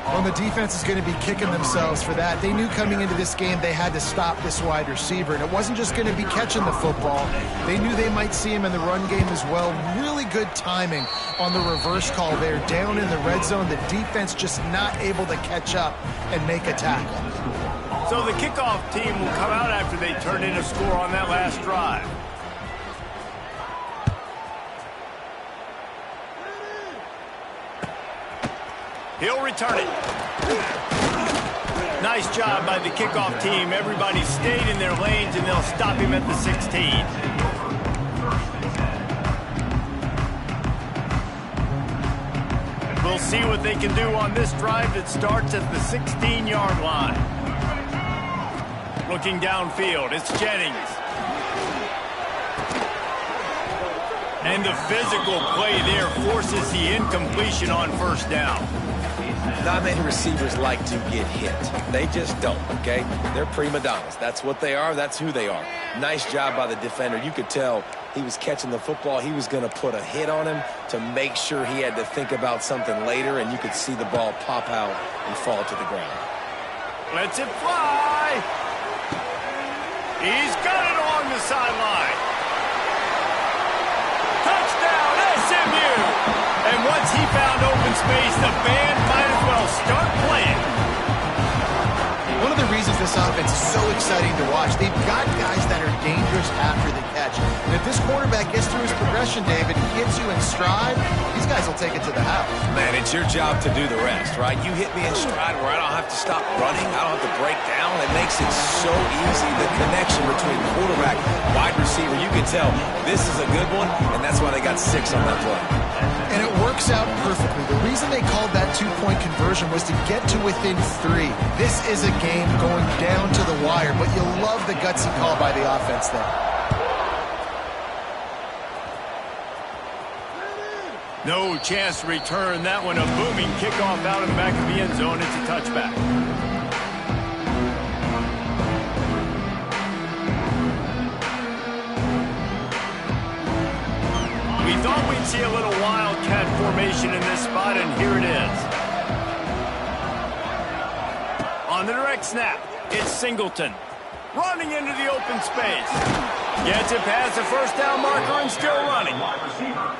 Well, the defense is going to be kicking themselves for that. They knew coming into this game they had to stop this wide receiver, and it wasn't just going to be catching the football. They knew they might see him in the run game as well. Really good timing on the reverse call there. Down in the red zone, the defense just not able to catch up and make a tackle. So the kickoff team will come out after they turn in a score on that last drive. He'll return it. Nice job by the kickoff team. Everybody stayed in their lanes, and they'll stop him at the 16. We'll see what they can do on this drive that starts at the 16-yard line. Looking downfield, it's Jennings. And the physical play there forces the incompletion on first down. Not many receivers like to get hit. They just don't, okay? They're prima donnas. That's what they are. That's who they are. Nice job by the defender. You could tell he was catching the football. He was going to put a hit on him to make sure he had to think about something later, and you could see the ball pop out and fall to the ground. Lets it fly. He's got it along the sideline. Touchdown, SMU! And once he found open space, the band might as well start playing. One of the reasons this offense is so exciting to watch, they've got guys that are dangerous after the catch. And if this quarterback gets through his progression, David, he gets you in stride, these guys will take it to the house. Man, it's your job to do the rest, right? You hit me in stride where I don't have to stop running. I don't have to break down. It makes it so easy. The connection between quarterback, wide receiver, you can tell this is a good one, and that's why they got 6 on that play. And it works out perfectly. The reason they called that 2-point conversion was to get to within 3. This is a game going down to the wire, but you'll love the gutsy call by the offense there. No chance to return that one. A booming kickoff out of the back of the end zone. It's a touchback. We thought we'd see a little wildcat formation in this spot, and here it is. On the direct snap, it's Singleton. Running into the open space. Gets it past the first down marker and still running.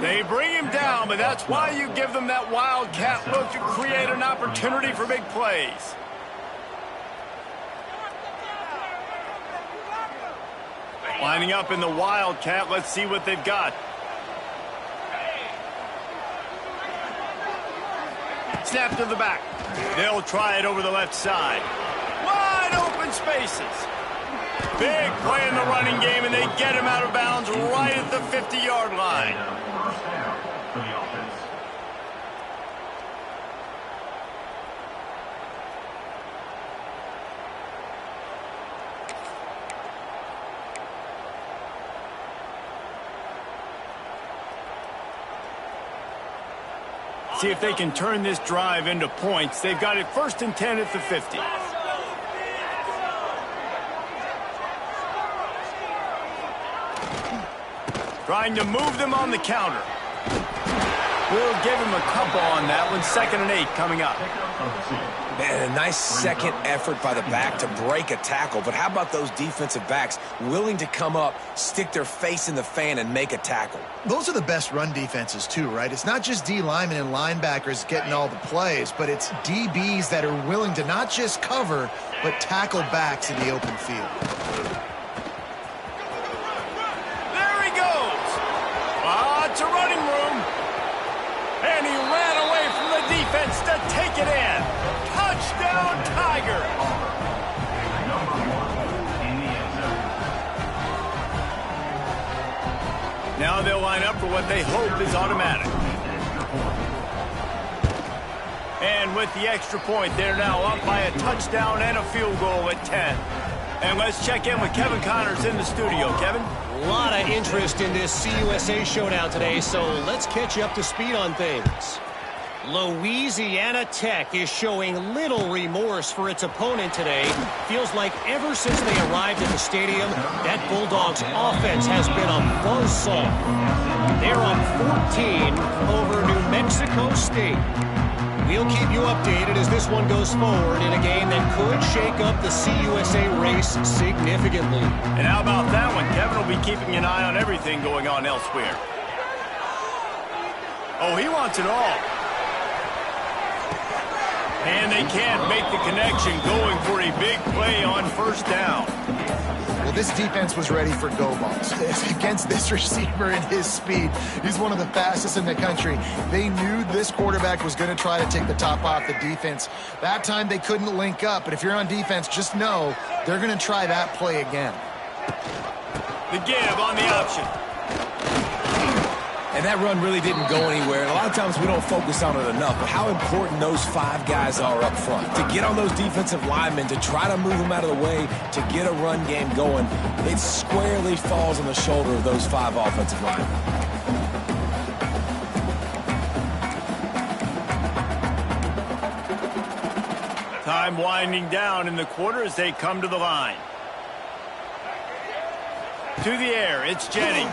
They bring him down, but that's why you give them that wildcat look to create an opportunity for big plays. Lining up in the wildcat, let's see what they've got. Snap to the back. They'll try it over the left side. Wide open spaces. Big play in the running game, and they get him out of bounds right at the 50-yard line. First down for the offense. See if they can turn this drive into points. They've got it 1st and 10 at the 50. Trying to move them on the counter. We'll give him a couple on that one. 2nd and 8 coming up. Man, a nice second effort by the back to break a tackle. But how about those defensive backs willing to come up, stick their face in the fan, and make a tackle? Those are the best run defenses too, right? It's not just D linemen and linebackers getting all the plays, but it's DBs that are willing to not just cover, but tackle backs in the open field. There he goes. Lots of running room. And he ran away from the defense to take it in. Touchdown, Tiger. Number 1 in the end zone. Now they'll line up for what they hope is automatic. And with the extra point, they're now up by a touchdown and a field goal at 10. And let's check in with Kevin Connors in the studio. Kevin? A lot of interest in this CUSA showdown today, so let's catch you up to speed on things. Louisiana Tech is showing little remorse for its opponent today. Feels like ever since they arrived at the stadium, that Bulldogs offense has been a buzzsaw. They're up 14 over New Mexico State. We'll keep you updated as this one goes forward in a game that could shake up the CUSA race significantly. And how about that one? Kevin will be keeping an eye on everything going on elsewhere. Oh, he wants it all. And they can't make the connection, going for a big play on first down. Well, this defense was ready for go balls. Against this receiver and his speed, he's one of the fastest in the country. They knew this quarterback was going to try to take the top off the defense. That time they couldn't link up, but if you're on defense, just know they're going to try that play again. The give on the option. And that run really didn't go anywhere. And a lot of times we don't focus on it enough, but how important those 5 guys are up front. To get on those defensive linemen, to try to move them out of the way, to get a run game going, it squarely falls on the shoulder of those 5 offensive linemen. Time winding down in the quarter as they come to the line. To the air, it's Jennings.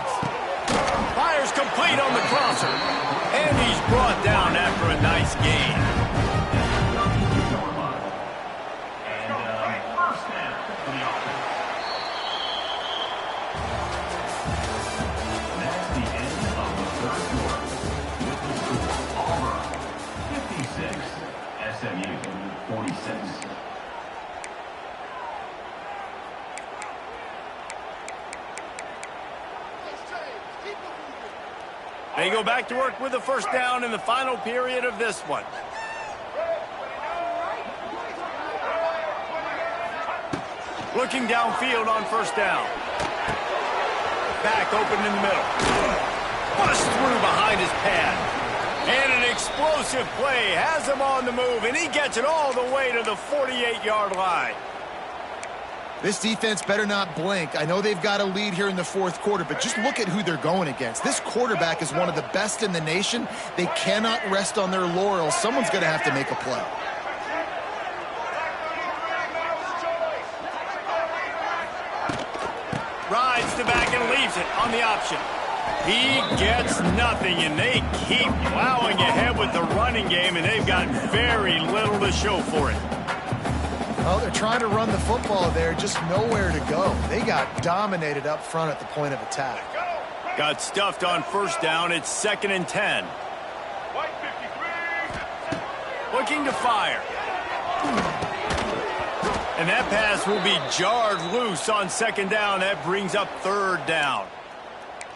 Fires complete on the crosser. And he's brought down after a nice gain. And first down for the offense. That's the end of the third quarter. With the score, Auburn 56, SMU 46. They go back to work with the first down in the final period of this one. Looking downfield on first down. Back open in the middle. Bust through behind his pad. And an explosive play has him on the move, and he gets it all the way to the 48-yard line. This defense better not blink. I know they've got a lead here in the fourth quarter, but just look at who they're going against. This quarterback is one of the best in the nation. They cannot rest on their laurels. Someone's going to have to make a play. Rides the back and leaves it on the option. He gets nothing, and they keep plowing ahead with the running game, and they've got very little to show for it. Well, they're trying to run the football there, just nowhere to go. They got dominated up front at the point of attack. Got stuffed on first down. It's 2nd and 10. Looking to fire. And that pass will be jarred loose on 2nd down. That brings up 3rd down.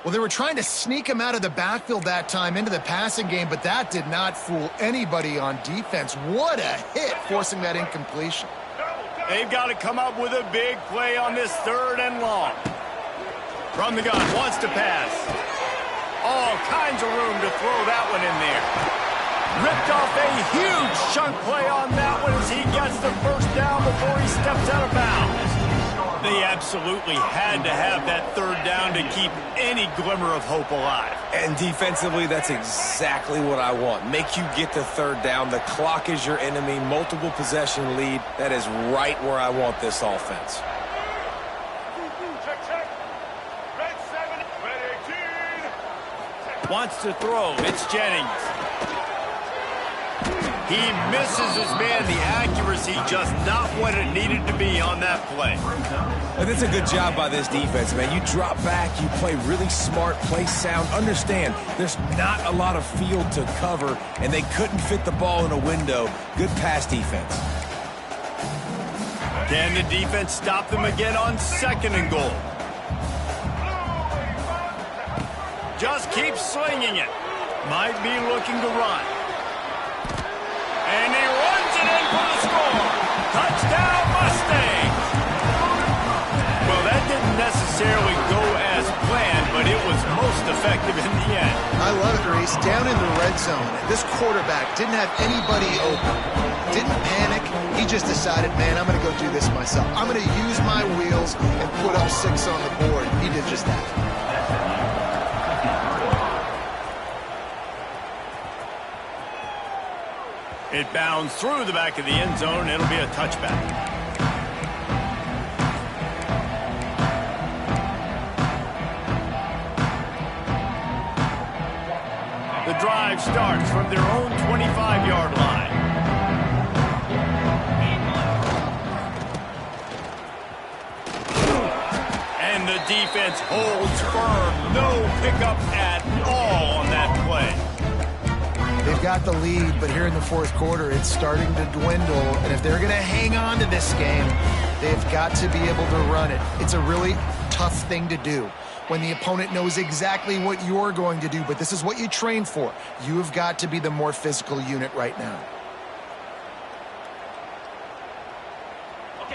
Well, they were trying to sneak him out of the backfield that time into the passing game, but that did not fool anybody on defense. What a hit, forcing that incompletion. They've got to come up with a big play on this 3rd and long. From the gun, wants to pass. All kinds of room to throw that one in there. Ripped off a huge chunk play on that one as he gets the first down before he steps out of bounds. They absolutely had to have that 3rd down to keep any glimmer of hope alive. And defensively, that's exactly what I want. Make you get the 3rd down. The clock is your enemy. Multiple possession lead. That is right where I want this offense. Wants to throw. It's Jennings. He misses his man. The accuracy just not what it needed to be on that play. And it's a good job by this defense, man. You drop back, you play really smart, play sound. Understand, there's not a lot of field to cover, and they couldn't fit the ball in a window. Good pass defense. Can the defense stop them again on 2nd and goal? Just keep slinging it. Might be looking to run. And he runs it in for the score. Touchdown, Mustangs. Well, that didn't necessarily go as planned, but it was most effective in the end. I love it, Reese. Down in the red zone, this quarterback didn't have anybody open. Didn't panic. He just decided, man, I'm going to go do this myself. I'm going to use my wheels and put up 6 on the board. He did just that. It bounds through the back of the end zone. It'll be a touchback. The drive starts from their own 25-yard line. And the defense holds firm. No pickup at all on that play. They they've got the lead, but here in the fourth quarter, it's starting to dwindle. And if they're going to hang on to this game, they've got to be able to run it. It's a really tough thing to do when the opponent knows exactly what you're going to do, but this is what you train for. You have got to be the more physical unit right now.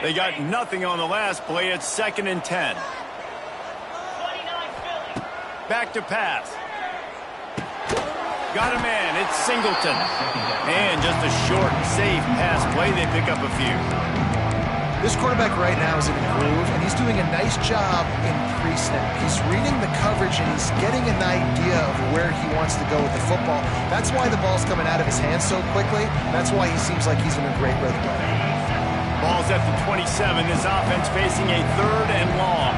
They got nothing on the last play. It's 2nd and 10. Back to pass. Got a man. It's Singleton. And just a short, safe pass play. They pick up a few. This quarterback right now is in a groove, and he's doing a nice job in pre-snap. He's reading the coverage, and he's getting an idea of where he wants to go with the football. That's why the ball's coming out of his hands so quickly. That's why he seems like he's in a great rhythm. Ball's at the 27. This offense facing a 3rd and long.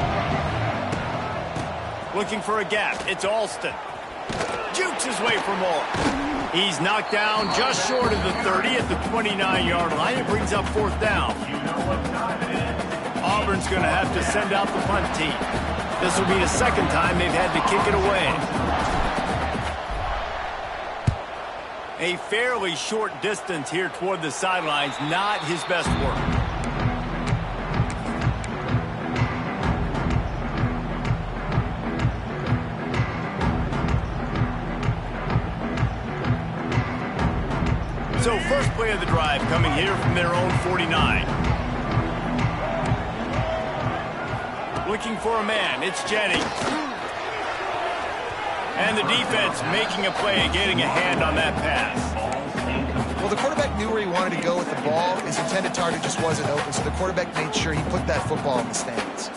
Looking for a gap. It's Alston. Jukes his way for more. He's knocked down just short of the 30 at the 29-yard line. It brings up 4th down. Auburn's going to have to send out the punt team. This will be the 2nd time they've had to kick it away. A fairly short distance here toward the sidelines. Not his best work. So first play of the drive coming here from their own 49. Looking for a man. It's Jennings. And the defense making a play, getting a hand on that pass. Well, the quarterback knew where he wanted to go with the ball. His intended target just wasn't open, so the quarterback made sure he put that football in the stands.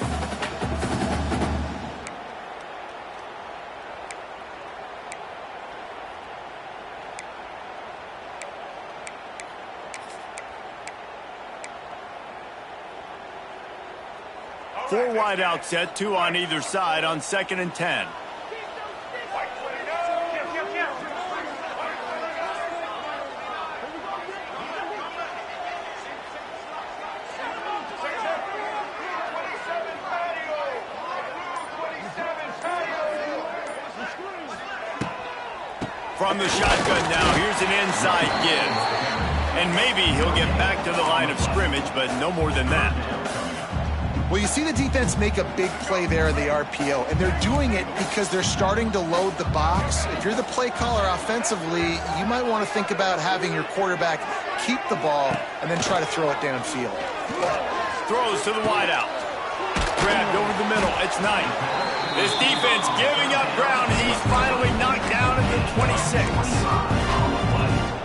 Four wide out set, 2 on either side on 2nd and 10. From the shotgun now, here's an inside give. And maybe he'll get back to the line of scrimmage, but no more than that. Well, you see the defense make a big play there in the RPO, and they're doing it because they're starting to load the box. If you're the play caller offensively, you might want to think about having your quarterback keep the ball and then try to throw it downfield. Throws to the wideout. Grabbed over the middle. It's Knight. This defense giving up ground. He's finally knocked down at the 26.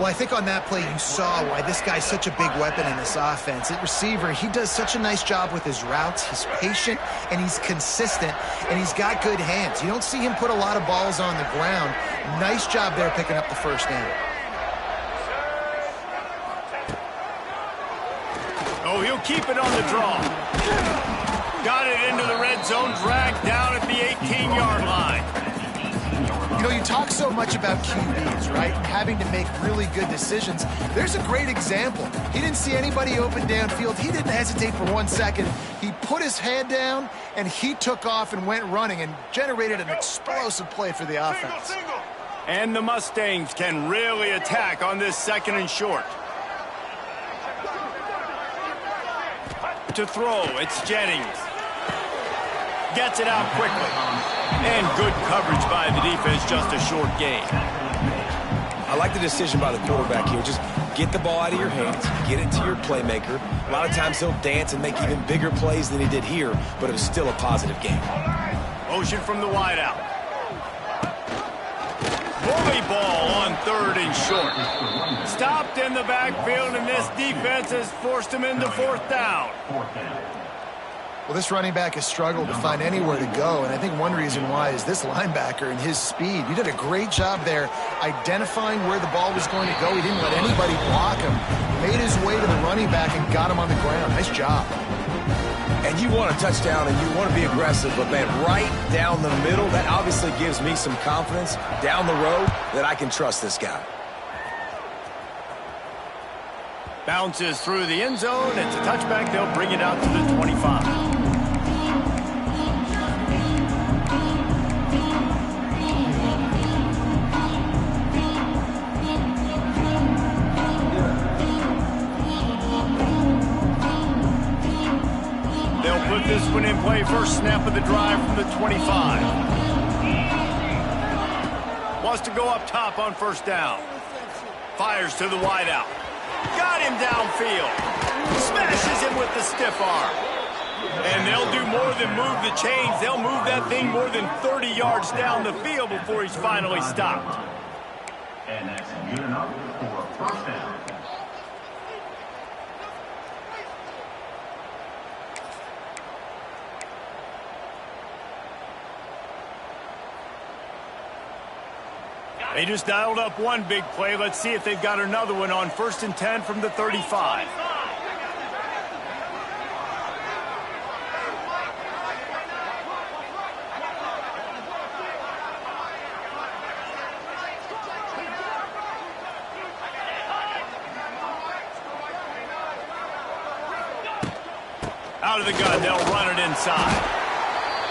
Well, I think on that play you saw why this guy's such a big weapon in this offense. At receiver, he does such a nice job with his routes. He's patient, and he's consistent, and he's got good hands. You don't see him put a lot of balls on the ground. Nice job there picking up the first down. Oh, he'll keep it on the draw. Got it into the red zone, dragged down at the 18-yard line. You know, you talk so much about QBs, right? Having to make really good decisions. There's a great example. He didn't see anybody open downfield. He didn't hesitate for 1 second. He put his head down, and he took off and went running and generated an explosive play for the offense. And the Mustangs can really attack on this 2nd and short. To throw, it's Jennings. Gets it out quickly. And good coverage by the defense, just a short gain. I like the decision by the quarterback here. Just get the ball out of your hands, get it to your playmaker. A lot of times he'll dance and make even bigger plays than he did here, but it was still a positive game. Motion from the wideout. Bully ball on 3rd and short. Stopped in the backfield, and this defense has forced him into 4th down. Well, this running back has struggled to find anywhere to go, and I think one reason why is this linebacker and his speed. He did a great job there identifying where the ball was going to go. He didn't let anybody block him. Made his way to the running back and got him on the ground. Nice job. And you want a touchdown and you want to be aggressive, but, man, right down the middle, that obviously gives me some confidence down the road that I can trust this guy. Bounces through the end zone. It's a touchback. They'll bring it out to the 25. this one in play. First snap of the drive from the 25. Wants to go up top on first down. Fires to the wideout. Got him downfield. Smashes him with the stiff arm. And they'll do more than move the chains. They'll move that thing more than 30 yards down the field before he's finally stopped. And that's good enough for a first down. They just dialed up one big play. Let's see if they've got another one on 1st and 10 from the 35. Out of the gun, they'll run it inside.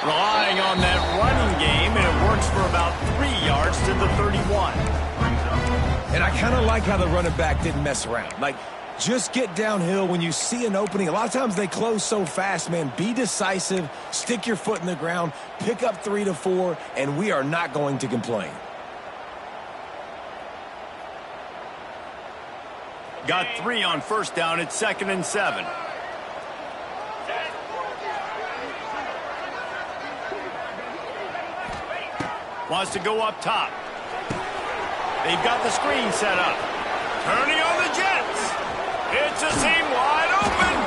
Relying on that running game, and it works for about 3 yards to the 31. And I kind of like how the running back didn't mess around. Like, just get downhill when you see an opening. A lot of times they close so fast, man. Be decisive, stick your foot in the ground, pick up 3 to 4, and we are not going to complain. Got 3 on first down. It's 2nd and 7. Wants to go up top. They've got the screen set up. Turning on the Jets. It's a seam wide open.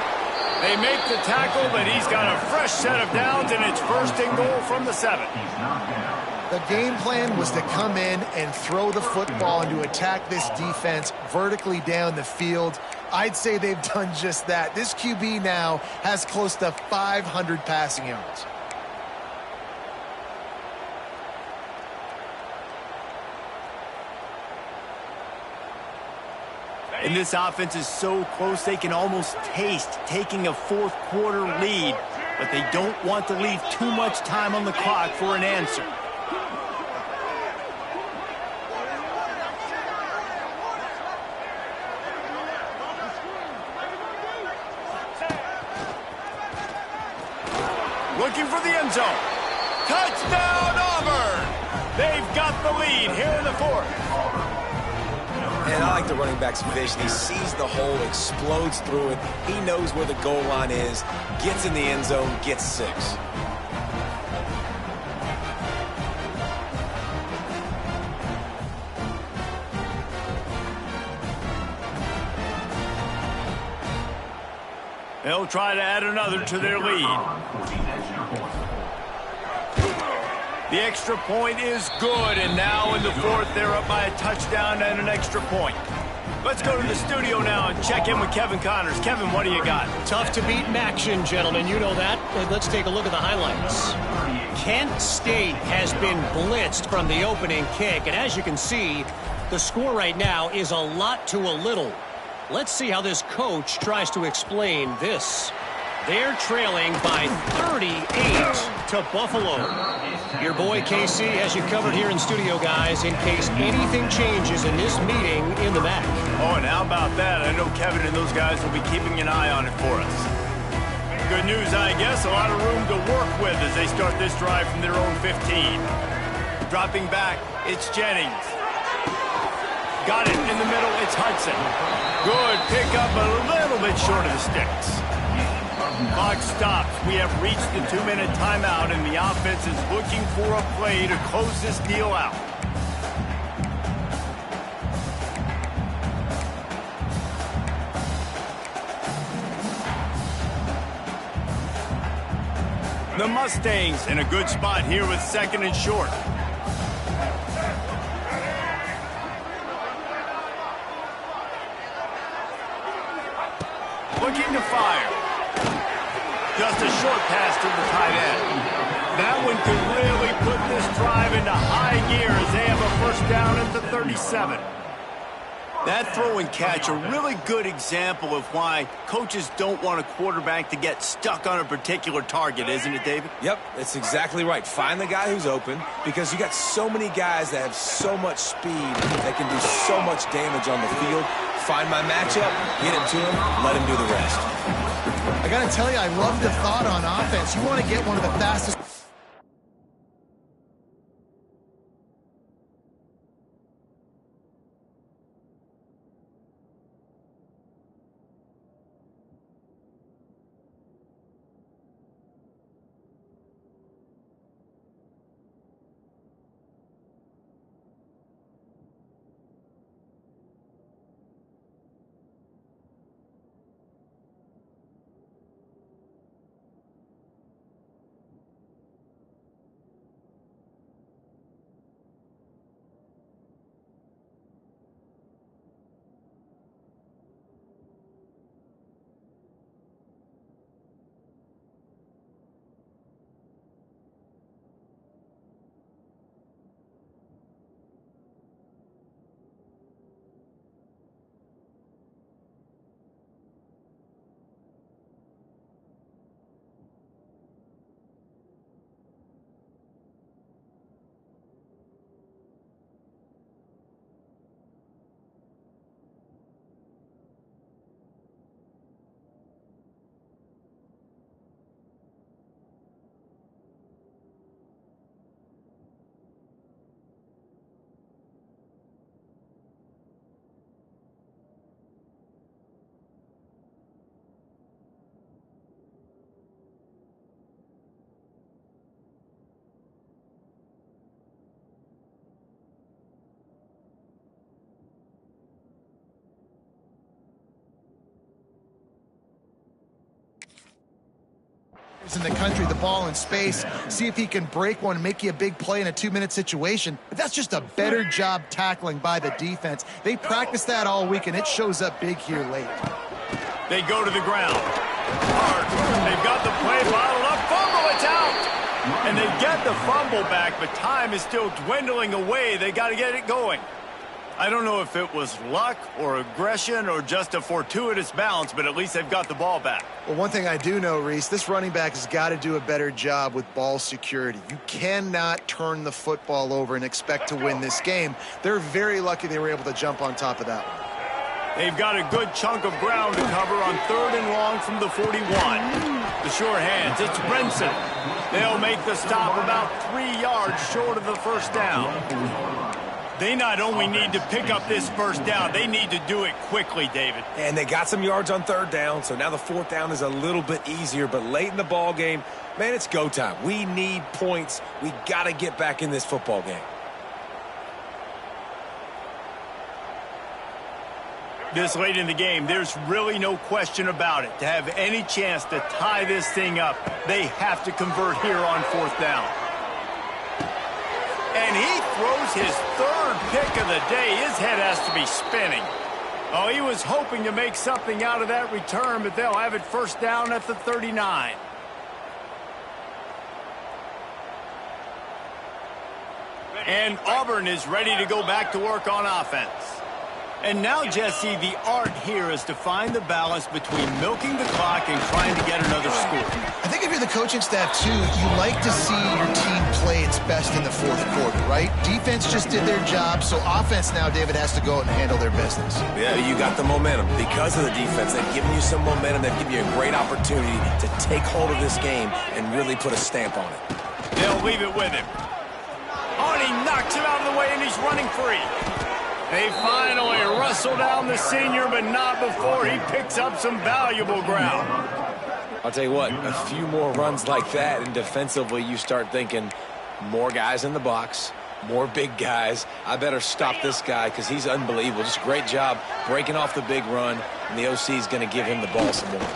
They make the tackle, but he's got a fresh set of downs, and it's 1st and goal from the 7. The game plan was to come in and throw the football and to attack this defense vertically down the field. I'd say they've done just that. This QB now has close to 500 passing yards. And this offense is so close they can almost taste taking a 4th quarter lead, but they don't want to leave too much time on the clock for an answer. Looking for the end zone. Touchdown, Auburn! They've got the lead here in the 4th. And I like the running back's vision. He sees the hole, explodes through it. He knows where the goal line is, gets in the end zone, gets 6. They'll try to add another to their lead. The extra point is good, and now in the 4th, they're up by a touchdown and an extra point. Let's go to the studio now and check in with Kevin Connors. Kevin, what do you got? Tough to beat in action, gentlemen. You know that. Let's take a look at the highlights. Kent State has been blitzed from the opening kick, and as you can see, the score right now is a lot to a little. Let's see how this coach tries to explain this. They're trailing by 38 to Buffalo. Your boy KC has you covered here in studio, guys, in case anything changes in this meeting in the MAC. Oh, and how about that? I know Kevin and those guys will be keeping an eye on it for us. Good news, I guess. A lot of room to work with as they start this drive from their own 15. Dropping back, it's Jennings. Got it in the middle, it's Hudson. Good pickup, but a little bit short of the sticks. Clock stops. We have reached the 2-minute timeout, and the offense is looking for a play to close this deal out. The Mustangs in a good spot here with 2nd and short. Looking to fire. Just a short pass to the tight end. That one could really put this drive into high gear as they have a 1st down at the 37. That throw and catch, a really good example of why coaches don't want a quarterback to get stuck on a particular target, isn't it, David? Yep, that's exactly right. Find the guy who's open, because you got so many guys that have so much speed that can do so much damage on the field. Find my matchup, get it to him, let him do the rest. I got to tell you, I love the thought on offense. You want to get one of the fastest. In the country, the ball in space, see if he can break one and make you a big play in a 2-minute situation. But that's just a better job tackling by the defense. They practice that all week, and it shows up big here late. They go to the ground. Hard. They've got the play bottled up. Fumble, it's out. And they get the fumble back, but time is still dwindling away. They got to get it going. I don't know if it was luck or aggression or just a fortuitous bounce, but at least they've got the ball back. Well, one thing I do know, Reese, this running back has got to do a better job with ball security. You cannot turn the football over and expect to win this game. They're very lucky they were able to jump on top of that one. They've got a good chunk of ground to cover on 3rd and long from the 41. The sure hands, it's Brinson. They'll make the stop about 3 yards short of the first down. They not only need to pick up this first down, they need to do it quickly, David. And they got some yards on 3rd down, so now the 4th down is a little bit easier. But late in the ball game, man, it's go time. We need points. We got to get back in this football game. This late in the game, there's really no question about it. To have any chance to tie this thing up, they have to convert here on 4th down. And he throws his 3rd pick of the day. His head has to be spinning. Oh, he was hoping to make something out of that return, but they'll have it first down at the 39. And Auburn is ready to go back to work on offense. And now, Jesse, the art here is to find the balance between milking the clock and trying to get another score. I think if you're the coaching staff, too, you like to see your team play its best in the 4th quarter, right? Defense just did their job, so offense now, David, has to go out and handle their business. Yeah, you got the momentum. Because of the defense, they've given you some momentum. They've given you a great opportunity to take hold of this game and really put a stamp on it. They'll leave it with him. Oh, and he knocks him out of the way, and he's running free. They finally wrestle down the senior, but not before he picks up some valuable ground. I'll tell you what, a few more runs like that, and defensively you start thinking more guys in the box, more big guys. I better stop this guy because he's unbelievable. Just a great job breaking off the big run, and the OC is going to give him the ball some more.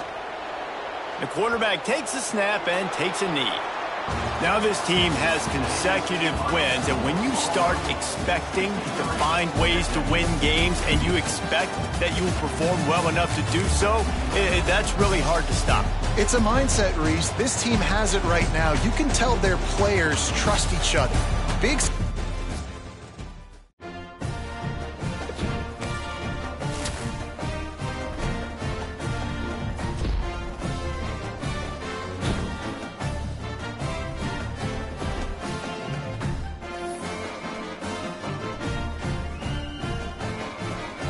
The quarterback takes a snap and takes a knee. Now this team has consecutive wins, and when you start expecting to find ways to win games and you expect that you will perform well enough to do so, that's really hard to stop. It's a mindset, Reese. This team has it right now. You can tell their players trust each other. Big